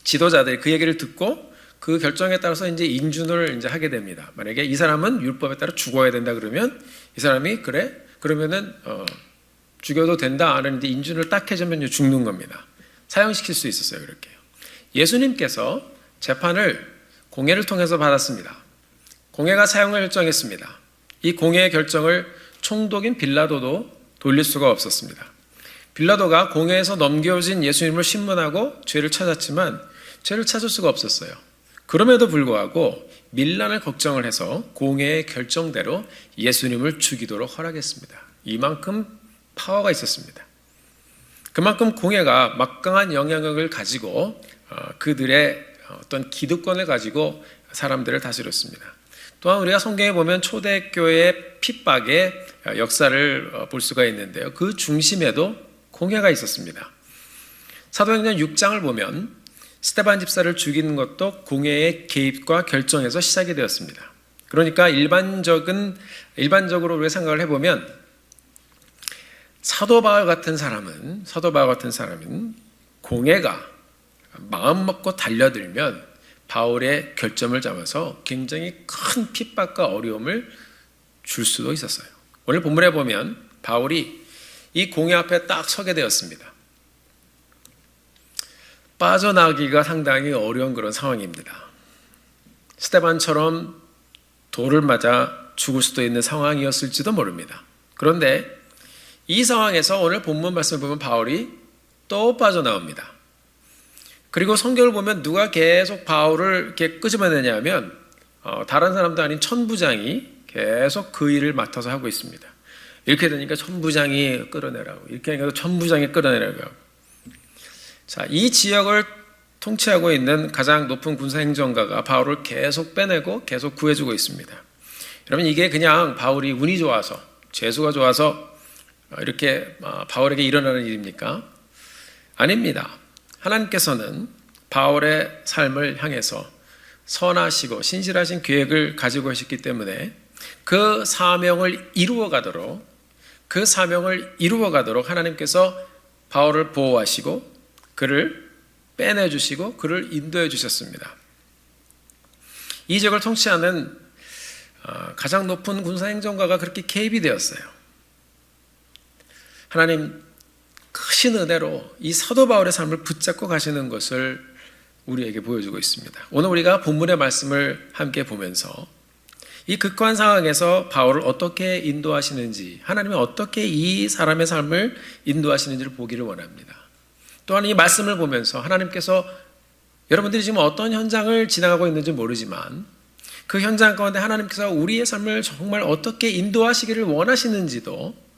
Speaker 7: 지도자들이 그 얘기를 듣고 그 결정에 따라서 이제 인준을 이제 하게 됩니다. 만약에 이 사람은 율법에 따라 죽어야 된다 그러면 이 사람이 그래? 그러면은 죽여도 된다 하는 이제 인준을 딱 해주면 죽는 겁니다. 사형시킬 수 있었어요. 그렇게. 예수님께서 재판을 공회를 통해서 받았습니다. 공회가 사형을 결정했습니다. 이 공회의 결정을 총독인 빌라도도 돌릴 수가 없었습니다. 빌라도가 공회에서 넘겨진 예수님을 신문하고 죄를 찾았지만 죄를 찾을 수가 없었어요. 그럼에도 불구하고 밀란을 걱정을 해서 공회의 결정대로 예수님을 죽이도록 허락했습니다. 이만큼 파워가 있었습니다. 그만큼 공회가 막강한 영향력을 가지고 그들의 어떤 기득권을 가지고 사람들을 다스렸습니다. 또한 우리가 성경에 보면 초대교회의 핍박의 역사를 볼 수가 있는데요. 그 중심에도 공회가 있었습니다. 사도행전 6장을 보면 스데반 집사를 죽이는 것도 공회의 개입과 결정에서 시작이 되었습니다. 그러니까 일반적으로 우리가 생각을 해보면 사도 바울 같은 사람은 공회가 마음 먹고 달려들면 바울의 결점을 잡아서 굉장히 큰 핍박과 어려움을 줄 수도 있었어요. 오늘 본문에 보면 바울이 이 공회 앞에 딱 서게 되었습니다. 빠져나가기가 상당히 어려운 그런 상황입니다. 스데반처럼 돌을 맞아 죽을 수도 있는 상황이었을지도 모릅니다. 그런데 이 상황에서 오늘 본문 말씀을 보면 바울이 또 빠져나옵니다. 그리고 성경을 보면 누가 계속 바울을 이렇게 끄집어내냐면 다른 사람도 아닌 천부장이 계속 그 일을 맡아서 하고 있습니다. 이렇게 되니까 천부장이 끌어내라고, 이렇게 하니까 천부장이 끌어내라고. 자, 이 지역을 통치하고 있는 가장 높은 군사행정가가 바울을 계속 빼내고 계속 구해주고 있습니다. 여러분, 이게 그냥 바울이 운이 좋아서, 재수가 좋아서 이렇게 바울에게 일어나는 일입니까? 아닙니다. 하나님께서는 바울의 삶을 향해서 선하시고 신실하신 계획을 가지고 계셨기 때문에 그 사명을 이루어가도록 하나님께서 바울을 보호하시고 그를 빼내주시고 그를 인도해 주셨습니다. 이 지역을 통치하는 가장 높은 군사행정가가 그렇게 개입이 되었어요. 하나님 크신 은혜로 이 사도 바울의 삶을 붙잡고 가시는 것을 우리에게 보여주고 있습니다. 오늘 우리가 본문의 말씀을 함께 보면서 이 극한 상황에서 바울을 어떻게 인도하시는지, 하나님이 어떻게 이 사람의 삶을 인도하시는지를 보기를 원합니다. 또한 이 말씀을 보면서 하나님께서 여러분들이 지금 어떤 현장을 지나가고 있는지 모르지만 그 현장 가운데 하나님께서 우리의 삶을 정말 어떻게 인도하시기를 원하시는지도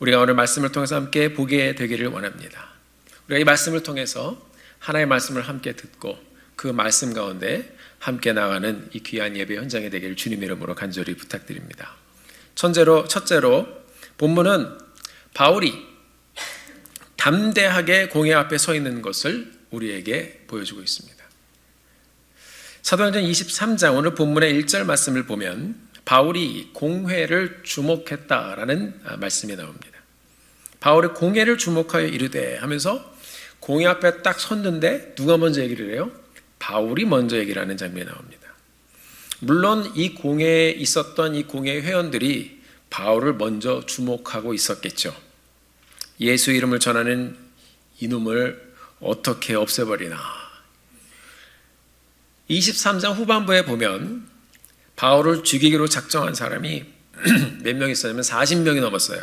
Speaker 7: 우리가 오늘 말씀을 통해서 함께 보게 되기를 원합니다. 우리가 이 말씀을 통해서 하나님의 말씀을 함께 듣고 그 말씀 가운데 함께 나가는 이 귀한 예배 현장이 되기를 주님의 이름으로 간절히 부탁드립니다. 첫째로 본문은 바울이 담대하게 공회 앞에 서 있는 것을 우리에게 보여주고 있습니다. 사도행전 23장 오늘 본문의 1절 말씀을 보면 바울이 공회를 주목했다라는 말씀이 나옵니다. 바울이 공회를 주목하여 이르되 하면서 공회 앞에 딱 섰는데 누가 먼저 얘기를 해요? 바울이 먼저 얘기를 하는 장면이 나옵니다. 물론 이 공회에 있었던 이 공회 회원들이 바울을 먼저 주목하고 있었겠죠. 예수 이름을 전하는 이놈을 어떻게 없애버리나. 23장 후반부에 보면 바울을 죽이기로 작정한 사람이 몇 명 있었냐면 40명이 넘었어요.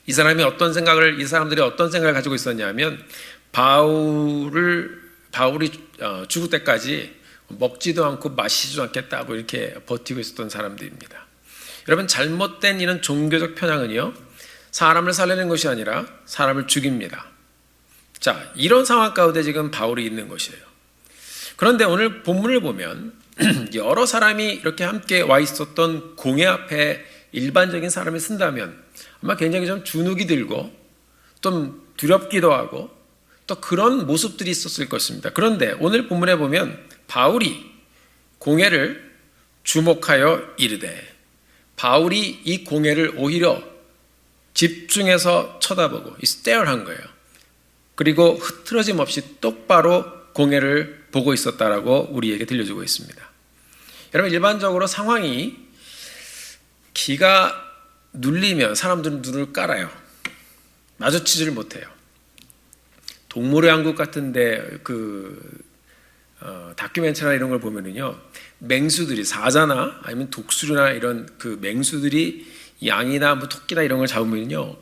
Speaker 7: 이 사람들이 어떤 생각을 가지고 있었냐면 바울이 죽을 때까지 먹지도 않고 마시지도 않겠다고 이렇게 버티고 있었던 사람들입니다. 여러분, 잘못된 이런 종교적 편향은요, 사람을 살리는 것이 아니라 사람을 죽입니다. 자, 이런 상황 가운데 지금 바울이 있는 것이에요. 그런데 오늘 본문을 보면 여러 사람이 이렇게 함께 와 있었던 공회 앞에 일반적인 사람이 쓴다면 아마 굉장히 좀 주눅이 들고 좀 두렵기도 하고 또 그런 모습들이 있었을 것입니다. 그런데 오늘 본문에 보면 바울이 공회를 주목하여 이르되, 바울이 이 공회를 오히려 집중해서 쳐다보고 스테어한 거예요. 그리고 흐트러짐 없이 똑바로 공예를 보고 있었다라고 우리에게 들려주고 있습니다. 여러분, 일반적으로 상황이 기가 눌리면 사람들은 눈을 깔아요. 마주치지를 못해요. 동물의 왕국 같은데 다큐멘터리나 이런 걸 보면은요, 맹수들이 사자나 아니면 독수리나 이런 그 맹수들이 양이나 뭐 토끼나 이런 걸 잡으면요,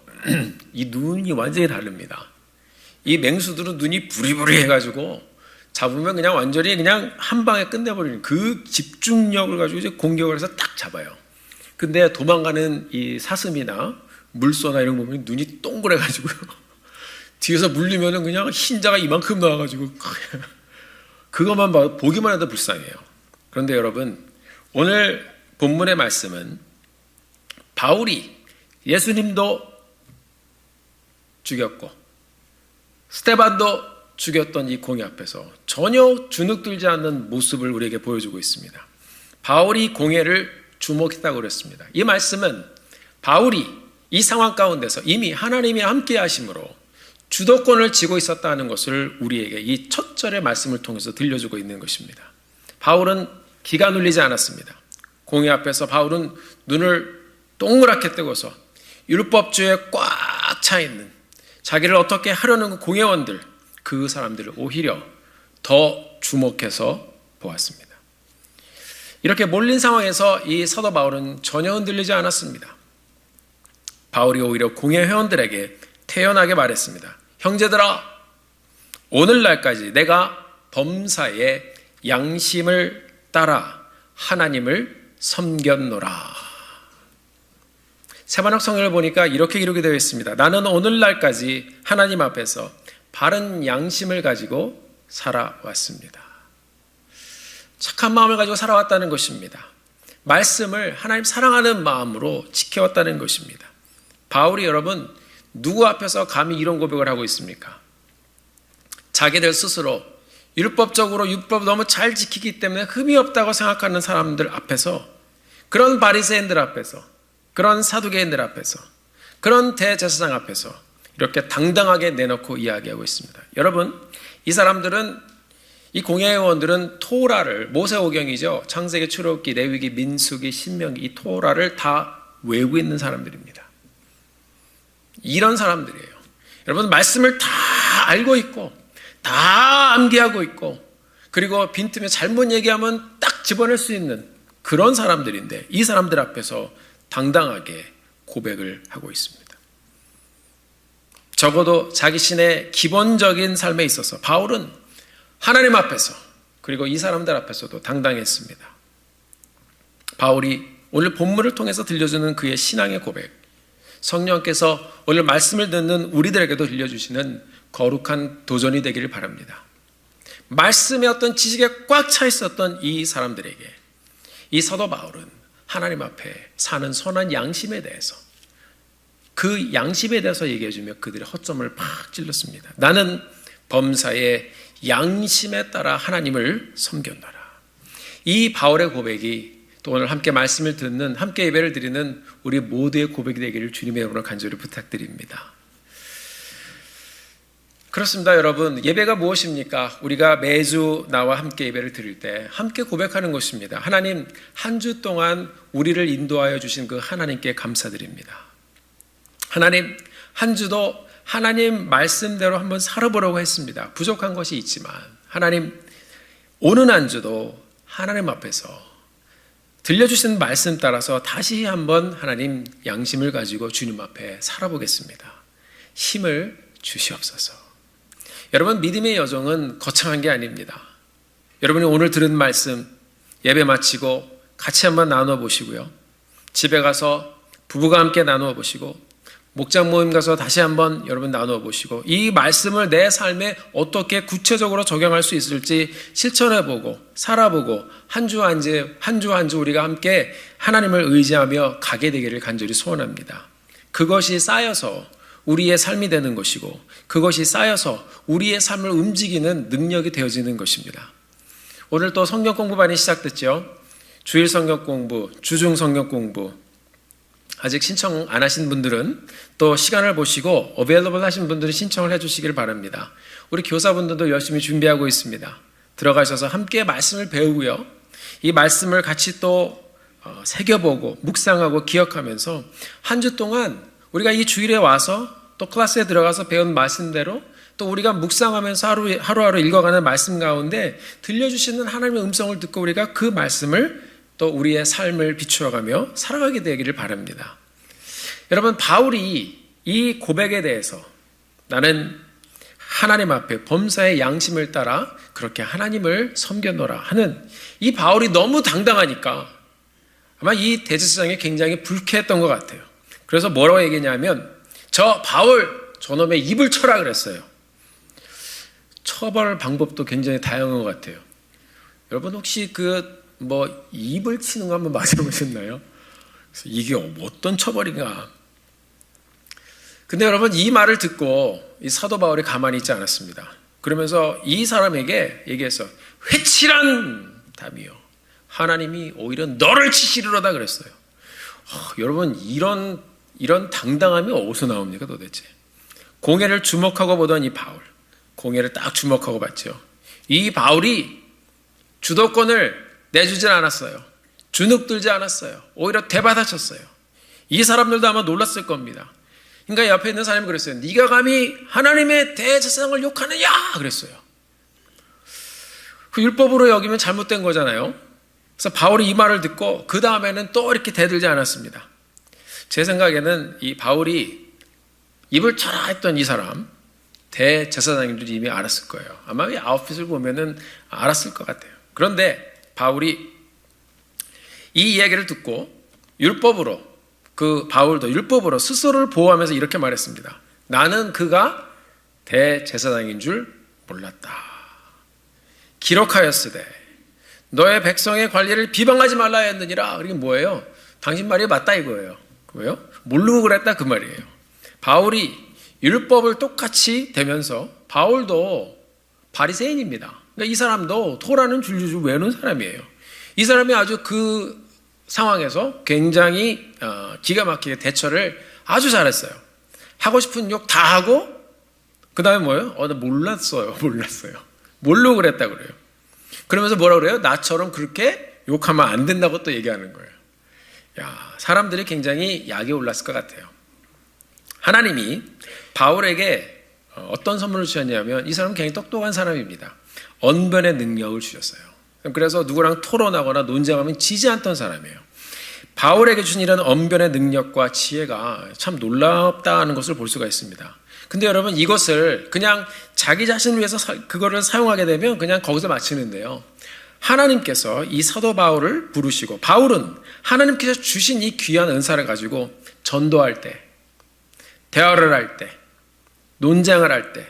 Speaker 7: 이 눈이 완전히 다릅니다. 이 맹수들은 눈이 부리부리 해가지고 잡으면 그냥 완전히 그냥 한 방에 끝내버리는 그 집중력을 가지고 이제 공격을 해서 딱 잡아요. 근데 도망가는 이 사슴이나 물소나 이런 거 보면 눈이 동그래가지고요, 뒤에서 물리면은 그냥 흰자가 이만큼 나와가지고 그것만 보기만 해도 불쌍해요. 그런데 여러분, 오늘 본문의 말씀은 바울이 예수님도 죽였고 스데반도 죽였던 이 공의 앞에서 전혀 주눅들지 않는 모습을 우리에게 보여주고 있습니다. 바울이 공의를 주목했다고 그랬습니다. 이 말씀은 바울이 이 상황 가운데서 이미 하나님이 함께 하심으로 주도권을 쥐고 있었다는 것을 우리에게 이 첫 절의 말씀을 통해서 들려주고 있는 것입니다. 바울은 기가 눌리지 않았습니다. 공의 앞에서 바울은 눈을 동그랗게 뜨고서 율법주의에 꽉 차 있는 자기를 어떻게 하려는 그 공회원들, 그 사람들을 오히려 더 주목해서 보았습니다. 이렇게 몰린 상황에서 이 사도 바울은 전혀 흔들리지 않았습니다. 바울이 오히려 공회 회원들에게 태연하게 말했습니다. 형제들아, 오늘날까지 내가 범사의 양심을 따라 하나님을 섬겼노라. 세번역 성경을 보니까 이렇게 기록이 되어 있습니다. 나는 오늘날까지 하나님 앞에서 바른 양심을 가지고 살아왔습니다. 착한 마음을 가지고 살아왔다는 것입니다. 말씀을 하나님 사랑하는 마음으로 지켜왔다는 것입니다. 바울이 여러분, 누구 앞에서 감히 이런 고백을 하고 있습니까? 자기들 스스로 율법적으로 율법을 너무 잘 지키기 때문에 흠이 없다고 생각하는 사람들 앞에서, 그런 바리새인들 앞에서, 그런 사두개인들 앞에서, 그런 대제사장 앞에서 이렇게 당당하게 내놓고 이야기하고 있습니다. 여러분, 이 사람들은, 이 공회의원들은 토라를, 모세오경이죠, 창세기, 출애굽기, 레위기, 민수기, 신명기, 이 토라를 다 외우고 있는 사람들입니다. 이런 사람들이에요. 여러분, 말씀을 다 알고 있고 다 암기하고 있고, 그리고 빈틈에 잘못 얘기하면 딱 집어낼 수 있는 그런 사람들인데, 이 사람들 앞에서 당당하게 고백을 하고 있습니다. 적어도 자기 신의 기본적인 삶에 있어서 바울은 하나님 앞에서, 그리고 이 사람들 앞에서도 당당했습니다. 바울이 오늘 본문을 통해서 들려주는 그의 신앙의 고백, 성령께서 오늘 말씀을 듣는 우리들에게도 들려주시는 거룩한 도전이 되기를 바랍니다. 말씀의 어떤 지식에 꽉 차 있었던 이 사람들에게 이 사도 바울은 하나님 앞에 사는 선한 양심에 대해서, 그 양심에 대해서 얘기해주며 그들의 허점을 팍 찔렀습니다. 나는 범사의 양심에 따라 하나님을 섬겼노라. 이 바울의 고백이 또 오늘 함께 말씀을 듣는, 함께 예배를 드리는 우리 모두의 고백이 되기를 주님의 이름으로 간절히 부탁드립니다. 그렇습니다. 여러분, 예배가 무엇입니까? 우리가 매주 나와 함께 예배를 드릴 때 함께 고백하는 것입니다. 하나님, 한 주 동안 우리를 인도하여 주신 그 하나님께 감사드립니다. 하나님, 한 주도 하나님 말씀대로 한번 살아보려고 했습니다. 부족한 것이 있지만 하나님, 오는 한 주도 하나님 앞에서 들려주신 말씀 따라서 다시 한번 하나님 양심을 가지고 주님 앞에 살아보겠습니다. 힘을 주시옵소서. 여러분, 믿음의 여정은 거창한 게 아닙니다. 여러분이 오늘 들은 말씀 예배 마치고 같이 한번 나누어 보시고요, 집에 가서 부부가 함께 나누어 보시고, 목장 모임 가서 다시 한번 여러분 나누어 보시고, 이 말씀을 내 삶에 어떻게 구체적으로 적용할 수 있을지 실천해 보고 살아보고, 한 주 한 주 우리가 함께 하나님을 의지하며 가게 되기를 간절히 소원합니다. 그것이 쌓여서 우리의 삶이 되는 것이고, 그것이 쌓여서 우리의 삶을 움직이는 능력이 되어지는 것입니다. 오늘 또 성경 공부반이 시작됐죠. 주일 성경 공부, 주중 성경 공부 아직 신청 안 하신 분들은 또 시간을 보시고 어베일러블 하신 분들은 신청을 해주시길 바랍니다. 우리 교사분들도 열심히 준비하고 있습니다. 들어가셔서 함께 말씀을 배우고요. 이 말씀을 같이 또 새겨보고 묵상하고 기억하면서 한 주 동안 우리가 이 주일에 와서 또 클래스에 들어가서 배운 말씀대로 또 우리가 묵상하면서 하루하루 읽어가는 말씀 가운데 들려주시는 하나님의 음성을 듣고 우리가 그 말씀을 또 우리의 삶을 비추어가며 살아가게 되기를 바랍니다. 여러분, 바울이 이 고백에 대해서 나는 하나님 앞에 범사의 양심을 따라 그렇게 하나님을 섬겨노라 하는 이 바울이 너무 당당하니까 아마 이 대제사장이 굉장히 불쾌했던 것 같아요. 그래서 뭐라고 얘기했냐면 저 바울 저놈의 입을 쳐라 그랬어요. 처벌 방법도 굉장히 다양한 것 같아요. 여러분 혹시 입을 치는 거 한번 맞아보셨나요? 그래서 이게 어떤 처벌인가? 근데 여러분 이 말을 듣고 이 사도 바울이 가만히 있지 않았습니다. 그러면서 이 사람에게 얘기했어. 회칠한 담이요. 하나님이 오히려 너를 치시리로다 그랬어요. 여러분 이런 당당함이 어디서 나옵니까 도대체? 공회를 주목하고 보던 이 바울, 공회를 딱 주목하고 봤죠. 이 바울이 주도권을 내주질 않았어요. 주눅들지 않았어요. 오히려 대받아쳤어요. 이 사람들도 아마 놀랐을 겁니다. 그러니까 옆에 있는 사람이 그랬어요. 네가 감히 하나님의 대제사장을 욕하느냐 그랬어요. 그 율법으로 여기면 잘못된 거잖아요. 그래서 바울이 이 말을 듣고 그 다음에는 또 이렇게 대들지 않았습니다. 제 생각에는 이 바울이 입을 쳐라 했던 이 사람 대제사장님들이 이미 알았을 거예요. 아마 이 아웃핏을 보면은 알았을 것 같아요. 그런데 바울이 이 이야기를 듣고 율법으로 바울도 율법으로 스스로를 보호하면서 이렇게 말했습니다. 나는 그가 대제사장인 줄 몰랐다. 기록하였으되 너의 백성의 관리를 비방하지 말라 했느니라. 이게 뭐예요? 당신 말이 맞다 이거예요. 왜요? 모르고 그랬다 그 말이에요. 바울이 율법을 똑같이 대면서 바울도 바리새인입니다. 그러니까 이 사람도 토라는 줄줄줄 외우는 사람이에요. 이 사람이 아주 그 상황에서 굉장히 기가 막히게 대처를 아주 잘했어요. 하고 싶은 욕 다 하고 그 다음에 뭐예요? 나 몰랐어요. 모르고 그랬다 그래요. 그러면서 뭐라 그래요? 나처럼 그렇게 욕하면 안 된다고 또 얘기하는 거예요. 사람들이 굉장히 약에 올랐을 것 같아요. 하나님이 바울에게 어떤 선물을 주셨냐면 이 사람은 굉장히 똑똑한 사람입니다. 언변의 능력을 주셨어요. 그래서 누구랑 토론하거나 논쟁하면 지지 않던 사람이에요. 바울에게 주신 이런 언변의 능력과 지혜가 참 놀랍다는 것을 볼 수가 있습니다. 근데 여러분 이것을 그냥 자기 자신을 위해서 그거를 사용하게 되면 그냥 거기서 마치는데요. 하나님께서 이 사도 바울을 부르시고 바울은 하나님께서 주신 이 귀한 은사를 가지고 전도할 때, 대화를 할 때, 논쟁을 할 때,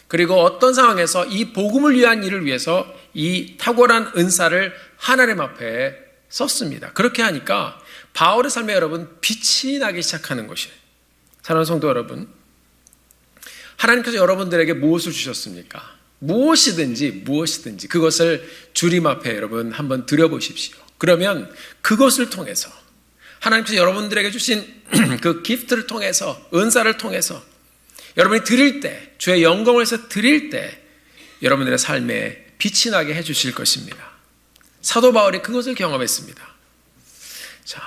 Speaker 7: 그리고 어떤 상황에서 이 복음을 위한 일을 위해서 이 탁월한 은사를 하나님 앞에 썼습니다. 그렇게 하니까 바울의 삶에 여러분 빛이 나기 시작하는 것이에요. 사랑하는 성도 여러분, 하나님께서 여러분들에게 무엇을 주셨습니까? 무엇이든지 그것을 주님 앞에 여러분 한번 드려보십시오. 그러면 그것을 통해서 하나님께서 여러분들에게 주신 그 기프트를 통해서, 은사를 통해서 여러분이 드릴 때, 주의 영광을 위해서 드릴 때 여러분들의 삶에 빛이 나게 해주실 것입니다. 사도 바울이 그것을 경험했습니다. 자,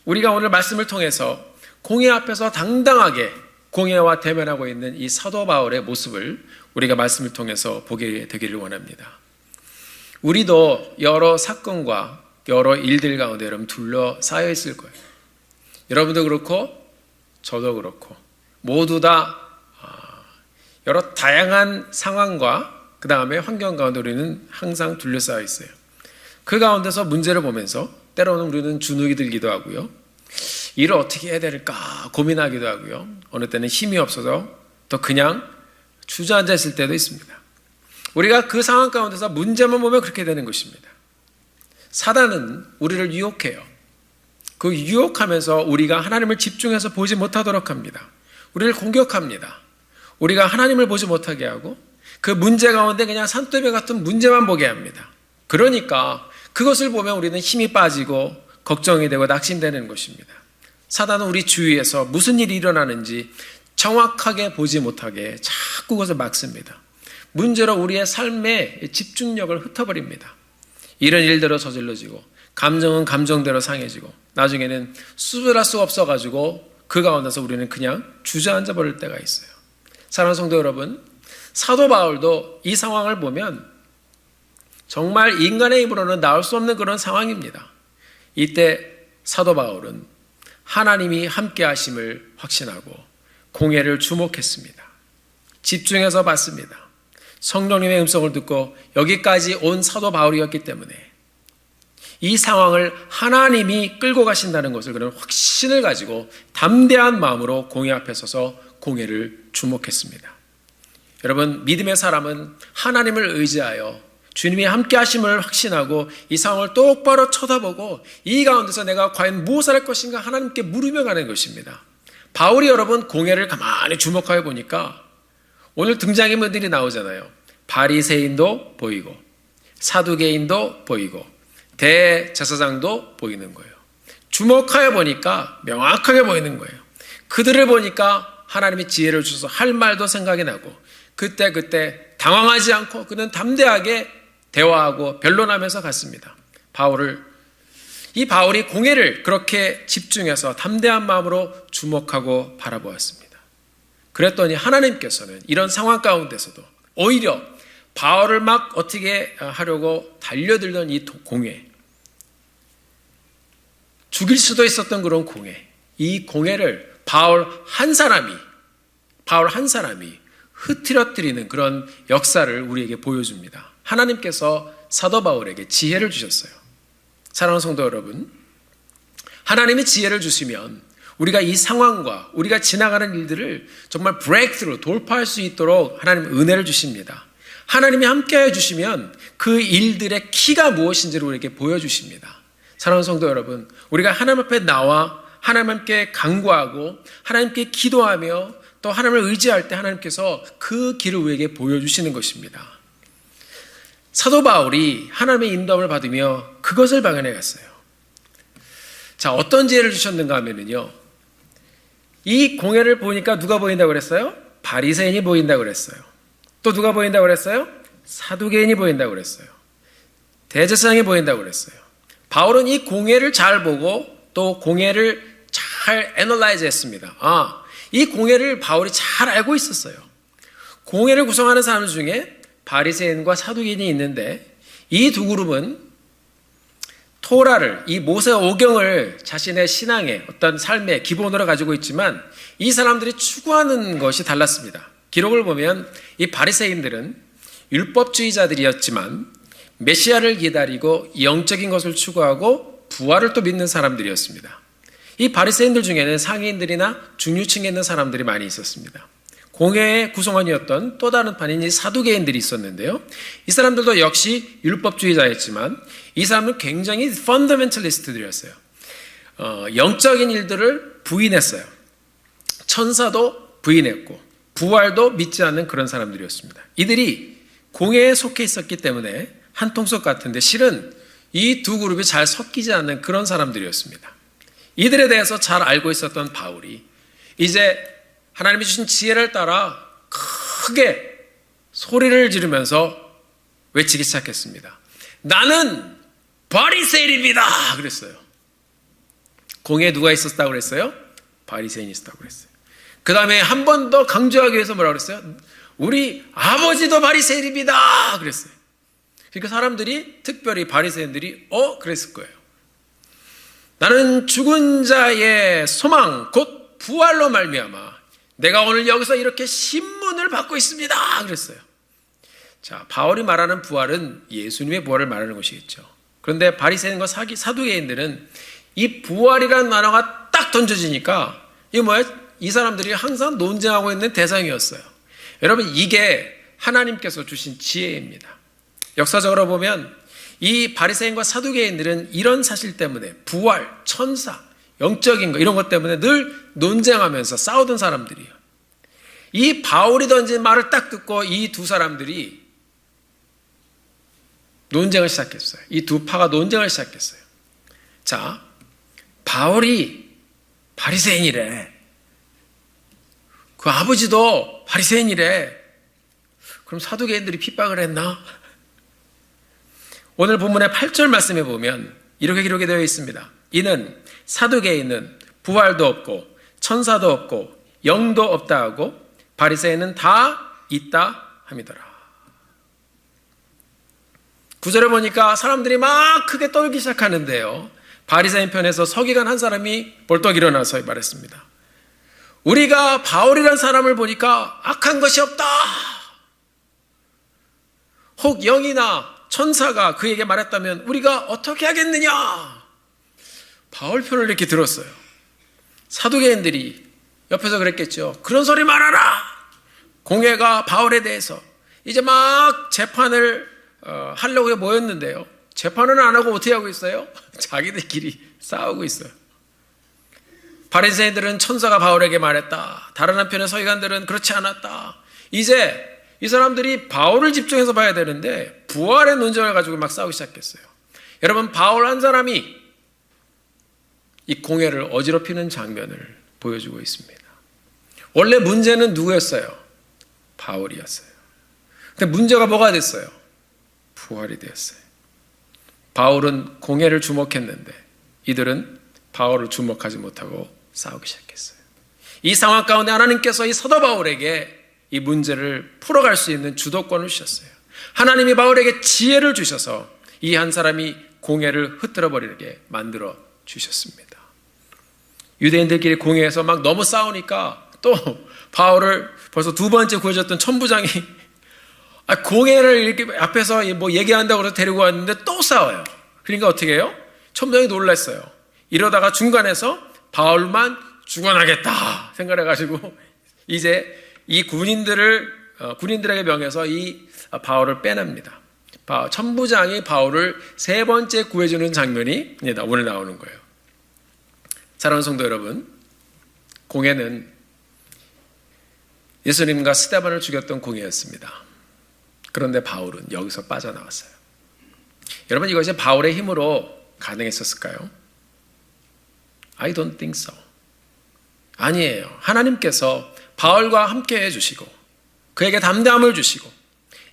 Speaker 7: 우리가 오늘 말씀을 통해서 공회 앞에서 당당하게 공회와 대면하고 있는 이 사도 바울의 모습을 우리가 말씀을 통해서 보게 되기를 원합니다. 우리도 여러 사건과 여러 일들 가운데 여러분 둘러싸여 있을 거예요. 여러분도 그렇고 저도 그렇고 모두 다 여러 다양한 상황과 그 다음에 환경 가운데 우리는 항상 둘러싸여 있어요. 그 가운데서 문제를 보면서 때로는 우리는 주눅이 들기도 하고요. 일을 어떻게 해야 될까 고민하기도 하고요. 어느 때는 힘이 없어서 또 그냥 주저앉아 있을 때도 있습니다. 우리가 그 상황 가운데서 문제만 보면 그렇게 되는 것입니다. 사단은 우리를 유혹해요. 그 유혹하면서 우리가 하나님을 집중해서 보지 못하도록 합니다. 우리를 공격합니다. 우리가 하나님을 보지 못하게 하고 그 문제 가운데 그냥 산더미 같은 문제만 보게 합니다. 그러니까 그것을 보면 우리는 힘이 빠지고 걱정이 되고 낙심되는 것입니다. 사단은 우리 주위에서 무슨 일이 일어나는지 정확하게 보지 못하게 자꾸 그것을 막습니다. 문제로 우리의 삶의 집중력을 흩어버립니다. 이런 일대로 저질러지고 감정은 감정대로 상해지고 나중에는 수술할 수가 없어가지고 그 가운데서 우리는 그냥 주저앉아 버릴 때가 있어요. 사랑하는 성도 여러분, 사도 바울도 이 상황을 보면 정말 인간의 입으로는 나올 수 없는 그런 상황입니다. 이때 사도 바울은 하나님이 함께 하심을 확신하고 공회를 주목했습니다. 집중해서 봤습니다. 성령님의 음성을 듣고 여기까지 온 사도 바울이었기 때문에 이 상황을 하나님이 끌고 가신다는 것을 그런 확신을 가지고 담대한 마음으로 공회 앞에 서서 공회를 주목했습니다. 여러분, 믿음의 사람은 하나님을 의지하여 주님이 함께 하심을 확신하고 이 상황을 똑바로 쳐다보고 이 가운데서 내가 과연 무엇을 할 것인가 하나님께 물으며 가는 것입니다. 바울이 여러분 공회를 가만히 주목하여 보니까 오늘 등장인물들이 나오잖아요. 바리새인도 보이고 사두개인도 보이고 대제사장도 보이는 거예요. 주목하여 보니까 명확하게 보이는 거예요. 그들을 보니까 하나님이 지혜를 주셔서 할 말도 생각이 나고 그때 당황하지 않고 그는 담대하게 대화하고 변론하면서 갔습니다. 이 바울이 공회를 그렇게 집중해서 담대한 마음으로 주목하고 바라보았습니다. 그랬더니 하나님께서는 이런 상황 가운데서도 오히려 바울을 막 어떻게 하려고 달려들던 이 공회, 죽일 수도 있었던 그런 공회, 이 공회를 바울 한 사람이 흐트러뜨리는 그런 역사를 우리에게 보여줍니다. 하나님께서 사도 바울에게 지혜를 주셨어요. 사랑하는 성도 여러분, 하나님이 지혜를 주시면 우리가 이 상황과 우리가 지나가는 일들을 정말 브레이크스루, 돌파할 수 있도록 하나님 은혜를 주십니다. 하나님이 함께해 주시면 그 일들의 키가 무엇인지를 우리에게 보여주십니다. 사랑하는 성도 여러분, 우리가 하나님 앞에 나와 하나님께 간구하고 하나님께 기도하며 또 하나님을 의지할 때 하나님께서 그 길을 우리에게 보여주시는 것입니다. 사도 바울이 하나님의 인도함을 받으며 그것을 발견해 갔어요. 자, 어떤 지혜를 주셨는가 하면요, 이 공회를 보니까 누가 보인다고 그랬어요? 바리새인이 보인다고 그랬어요. 또 누가 보인다고 그랬어요? 사두개인이 보인다고 그랬어요. 대제사장이 보인다고 그랬어요. 바울은 이 공회를 잘 보고 또 공회를 잘 애널라이즈 했습니다. 이 공회를 바울이 잘 알고 있었어요. 공회를 구성하는 사람 중에 바리새인과 사두개인이 있는데 이 두 그룹은 토라를, 이 모세 오경을 자신의 신앙의 어떤 삶의 기본으로 가지고 있지만 이 사람들이 추구하는 것이 달랐습니다. 기록을 보면 이 바리새인들은 율법주의자들이었지만 메시아를 기다리고 영적인 것을 추구하고 부활을 또 믿는 사람들이었습니다. 이 바리새인들 중에는 상인들이나 중류층에 있는 사람들이 많이 있었습니다. 공회의 구성원이었던 또 다른 판인 이 사두개인들이 있었는데요. 이 사람들도 역시 율법주의자였지만 이 사람은 굉장히 펀더멘털리스트들이었어요. 영적인 일들을 부인했어요. 천사도 부인했고 부활도 믿지 않는 그런 사람들이었습니다. 이들이 공회에 속해 있었기 때문에 한 통속 같은데 실은 이 두 그룹이 잘 섞이지 않는 그런 사람들이었습니다. 이들에 대해서 잘 알고 있었던 바울이 이제 하나님이 주신 지혜를 따라 크게 소리를 지르면서 외치기 시작했습니다. 나는 바리새인입니다. 그랬어요. 공회에 누가 있었다고 그랬어요? 바리새인이 있었다고 그랬어요. 그 다음에 한 번 더 강조하기 위해서 뭐라고 그랬어요? 우리 아버지도 바리새인입니다. 그랬어요. 그러니까 사람들이, 특별히 바리새인들이 그랬을 거예요. 나는 죽은 자의 소망 곧 부활로 말미암아 내가 오늘 여기서 이렇게 신문을 받고 있습니다. 그랬어요. 자, 바울이 말하는 부활은 예수님의 부활을 말하는 것이겠죠. 그런데 바리새인과 사두개인들은 이 부활이라는 단어가 딱 던져지니까 이게 뭐예요? 이 사람들이 항상 논쟁하고 있는 대상이었어요. 여러분, 이게 하나님께서 주신 지혜입니다. 역사적으로 보면 이 바리새인과 사두개인들은 이런 사실 때문에 부활, 천사, 영적인 거 이런 것 때문에 늘 논쟁하면서 싸우던 사람들이에요. 이 바울이 던진 말을 딱 듣고 이 두 사람들이 논쟁을 시작했어요. 이 두 파가 논쟁을 시작했어요. 자, 바울이 바리새인이래. 그 아버지도 바리새인이래. 그럼 사두개인들이 핍박을 했나? 오늘 본문의 8절 말씀에 보면 이렇게 기록이 되어 있습니다. 이는 사두개인은 부활도 없고 천사도 없고 영도 없다 하고 바리새인은 다 있다 함이더라. 9절에 보니까 사람들이 막 크게 떨기 시작하는데요. 바리새인 편에서 서기관 한 사람이 벌떡 일어나서 말했습니다. 우리가 바울이라는 사람을 보니까 악한 것이 없다. 혹 영이나 천사가 그에게 말했다면 우리가 어떻게 하겠느냐? 바울 편을 이렇게 들었어요. 사두개인들이 옆에서 그랬겠죠. 그런 소리 말아라. 공회가 바울에 대해서 이제 막 재판을 하려고 모였는데요. 재판은 안 하고 어떻게 하고 있어요? 자기들끼리 싸우고 있어요. 바리새인들은 천사가 바울에게 말했다. 다른 한편의 서기관들은 그렇지 않았다. 이제 이 사람들이 바울을 집중해서 봐야 되는데 부활의 논쟁을 가지고 막 싸우기 시작했어요. 여러분, 바울 한 사람이 이 공회를 어지럽히는 장면을 보여주고 있습니다. 원래 문제는 누구였어요? 바울이었어요. 근데 문제가 뭐가 됐어요? 부활이 되었어요. 바울은 공회를 주목했는데 이들은 바울을 주목하지 못하고 싸우기 시작했어요. 이 상황 가운데 하나님께서 이 사도 바울에게 이 문제를 풀어갈 수 있는 주도권을 주셨어요. 하나님이 바울에게 지혜를 주셔서 이 한 사람이 공회를 흩뜨려 버리게 만들어 주셨습니다. 유대인들끼리 공회에서 막 너무 싸우니까 또 바울을 벌써 두 번째 구해줬던 천부장이 공회를 이렇게 앞에서 뭐 얘기한다고 해서 데리고 왔는데 또 싸워요. 그러니까 어떻게 해요? 천부장이 놀랐어요. 이러다가 중간에서 바울만 죽어나겠다 생각해가지고 이제 이 군인들에게 명해서 이 바울을 빼냅니다. 천부장이 바울을 세 번째 구해주는 장면이 오늘 나오는 거예요. 사랑하는 성도 여러분, 공회는 예수님과 스데반을 죽였던 공회였습니다. 그런데 바울은 여기서 빠져나왔어요. 여러분, 이것이 바울의 힘으로 가능했었을까요? I don't think so. 아니에요. 하나님께서 바울과 함께 해주시고 그에게 담대함을 주시고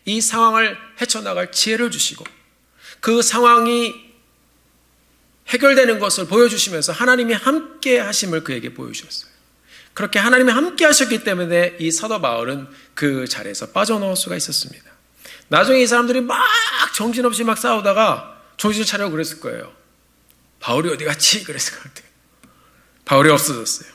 Speaker 7: 이 상황을 헤쳐나갈 지혜를 주시고 그 상황이 해결되는 것을 보여주시면서 하나님이 함께 하심을 그에게 보여주셨어요. 그렇게 하나님이 함께 하셨기 때문에 이 사도 바울은 그 자리에서 빠져나올 수가 있었습니다. 나중에 이 사람들이 막 정신없이 막 싸우다가 정신을 차리고 그랬을 거예요. 바울이 어디 갔지? 그랬을 것 같아요. 바울이 없어졌어요.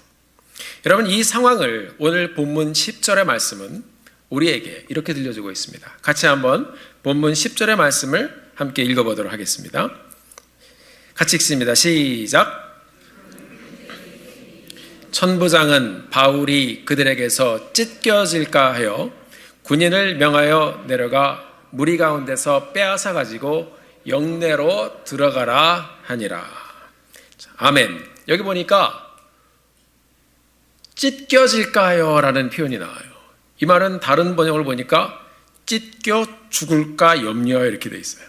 Speaker 7: 여러분, 이 상황을 오늘 본문 10절의 말씀은 우리에게 이렇게 들려주고 있습니다. 같이 한번 본문 10절의 말씀을 함께 읽어보도록 하겠습니다. 같이 읽습니다. 시작. 천부장은 바울이 그들에게서 찢겨질까 하여 군인을 명하여 내려가 무리 가운데서 빼앗아 가지고 영내로 들어가라 하니라. 아멘. 여기 보니까 찢겨질까요? 라는 표현이 나와요. 이 말은 다른 번역을 보니까 찢겨 죽을까 염려 이렇게 돼 있어요.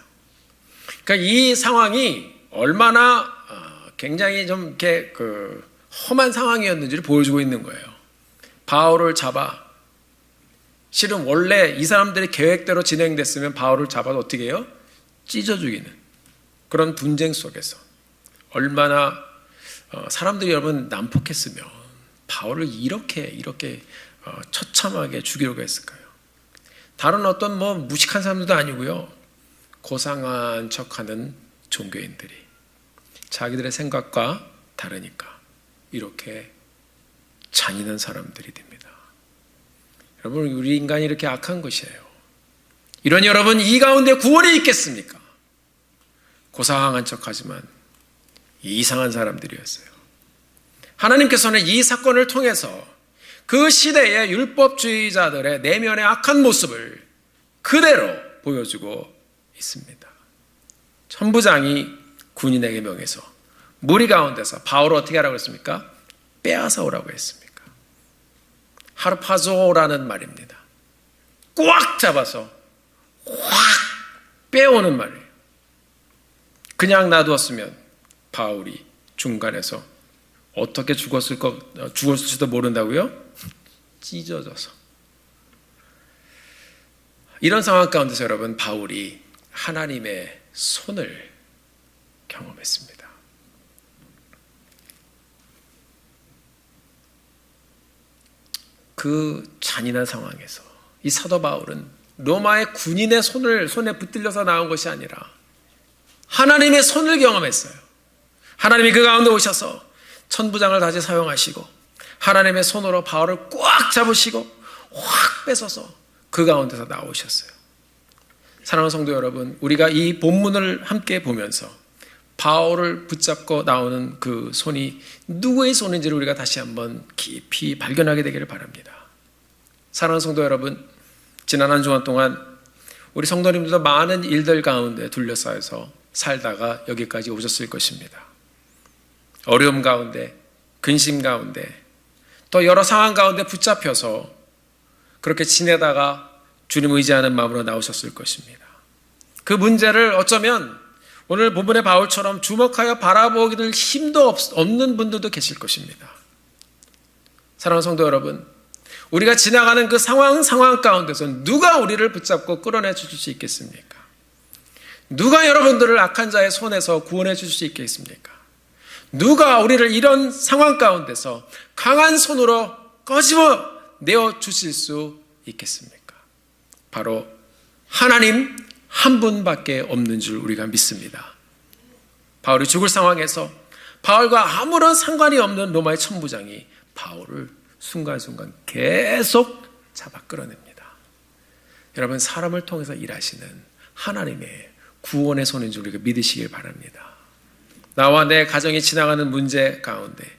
Speaker 7: 그러니까 이 상황이 얼마나 굉장히 좀 이렇게 험한 상황이었는지를 보여주고 있는 거예요. 바울을 잡아, 실은 원래 이 사람들의 계획대로 진행됐으면 바울을 잡아도 어떻게 해요? 찢어 죽이는 그런 분쟁 속에서 얼마나 사람들이 여러분 난폭했으면 바울을 이렇게 처참하게 죽이려고 했을까요? 다른 어떤 무식한 사람들도 아니고요. 고상한 척하는 종교인들이 자기들의 생각과 다르니까 이렇게 잔인한 사람들이 됩니다. 여러분, 우리 인간이 이렇게 악한 것이에요. 이런 여러분, 이 가운데 구원이 있겠습니까? 고상한 척하지만 이상한 사람들이었어요. 하나님께서는 이 사건을 통해서 그 시대의 율법주의자들의 내면의 악한 모습을 그대로 보여주고 있습니다. 천부장이 군인에게 명해서 무리 가운데서 바울을 어떻게 하라고 했습니까? 빼앗아 오라고 했습니까? 하르파조라는 말입니다. 꽉 잡아서 확 빼오는 말이에요. 그냥 놔두었으면 바울이 중간에서 어떻게 죽었을지도 모른다고요? 찢어져서. 이런 상황 가운데서 여러분, 바울이 하나님의 손을 경험했습니다. 그 잔인한 상황에서 이 사도 바울은 로마의 군인의 손에 붙들려서 나온 것이 아니라 하나님의 손을 경험했어요. 하나님이 그 가운데 오셔서 천부장을 다시 사용하시고 하나님의 손으로 바울을 꽉 잡으시고 확 뺏어서 그 가운데서 나오셨어요. 사랑하는 성도 여러분, 우리가 이 본문을 함께 보면서 바울을 붙잡고 나오는 그 손이 누구의 손인지를 우리가 다시 한번 깊이 발견하게 되기를 바랍니다. 사랑하는 성도 여러분, 지난 한 주간 동안 우리 성도님들도 많은 일들 가운데 둘러싸여서 살다가 여기까지 오셨을 것입니다. 어려움 가운데, 근심 가운데, 또 여러 상황 가운데 붙잡혀서 그렇게 지내다가 주님 의지하는 마음으로 나오셨을 것입니다. 그 문제를 어쩌면 오늘 본문의 바울처럼 주목하여 바라보기를 힘도 없는 분들도 계실 것입니다. 사랑하는 성도 여러분, 우리가 지나가는 그 상황 가운데서 누가 우리를 붙잡고 끌어내 주실 수 있겠습니까? 누가 여러분들을 악한 자의 손에서 구원해 주실 수 있겠습니까? 누가 우리를 이런 상황 가운데서 강한 손으로 꺼집어 내어 주실 수 있겠습니까? 바로 하나님 한 분밖에 없는 줄 우리가 믿습니다. 바울이 죽을 상황에서 바울과 아무런 상관이 없는 로마의 천부장이 바울을 순간순간 계속 잡아 끌어냅니다. 여러분, 사람을 통해서 일하시는 하나님의 구원의 손인 줄 우리가 믿으시길 바랍니다. 나와 내 가정이 지나가는 문제 가운데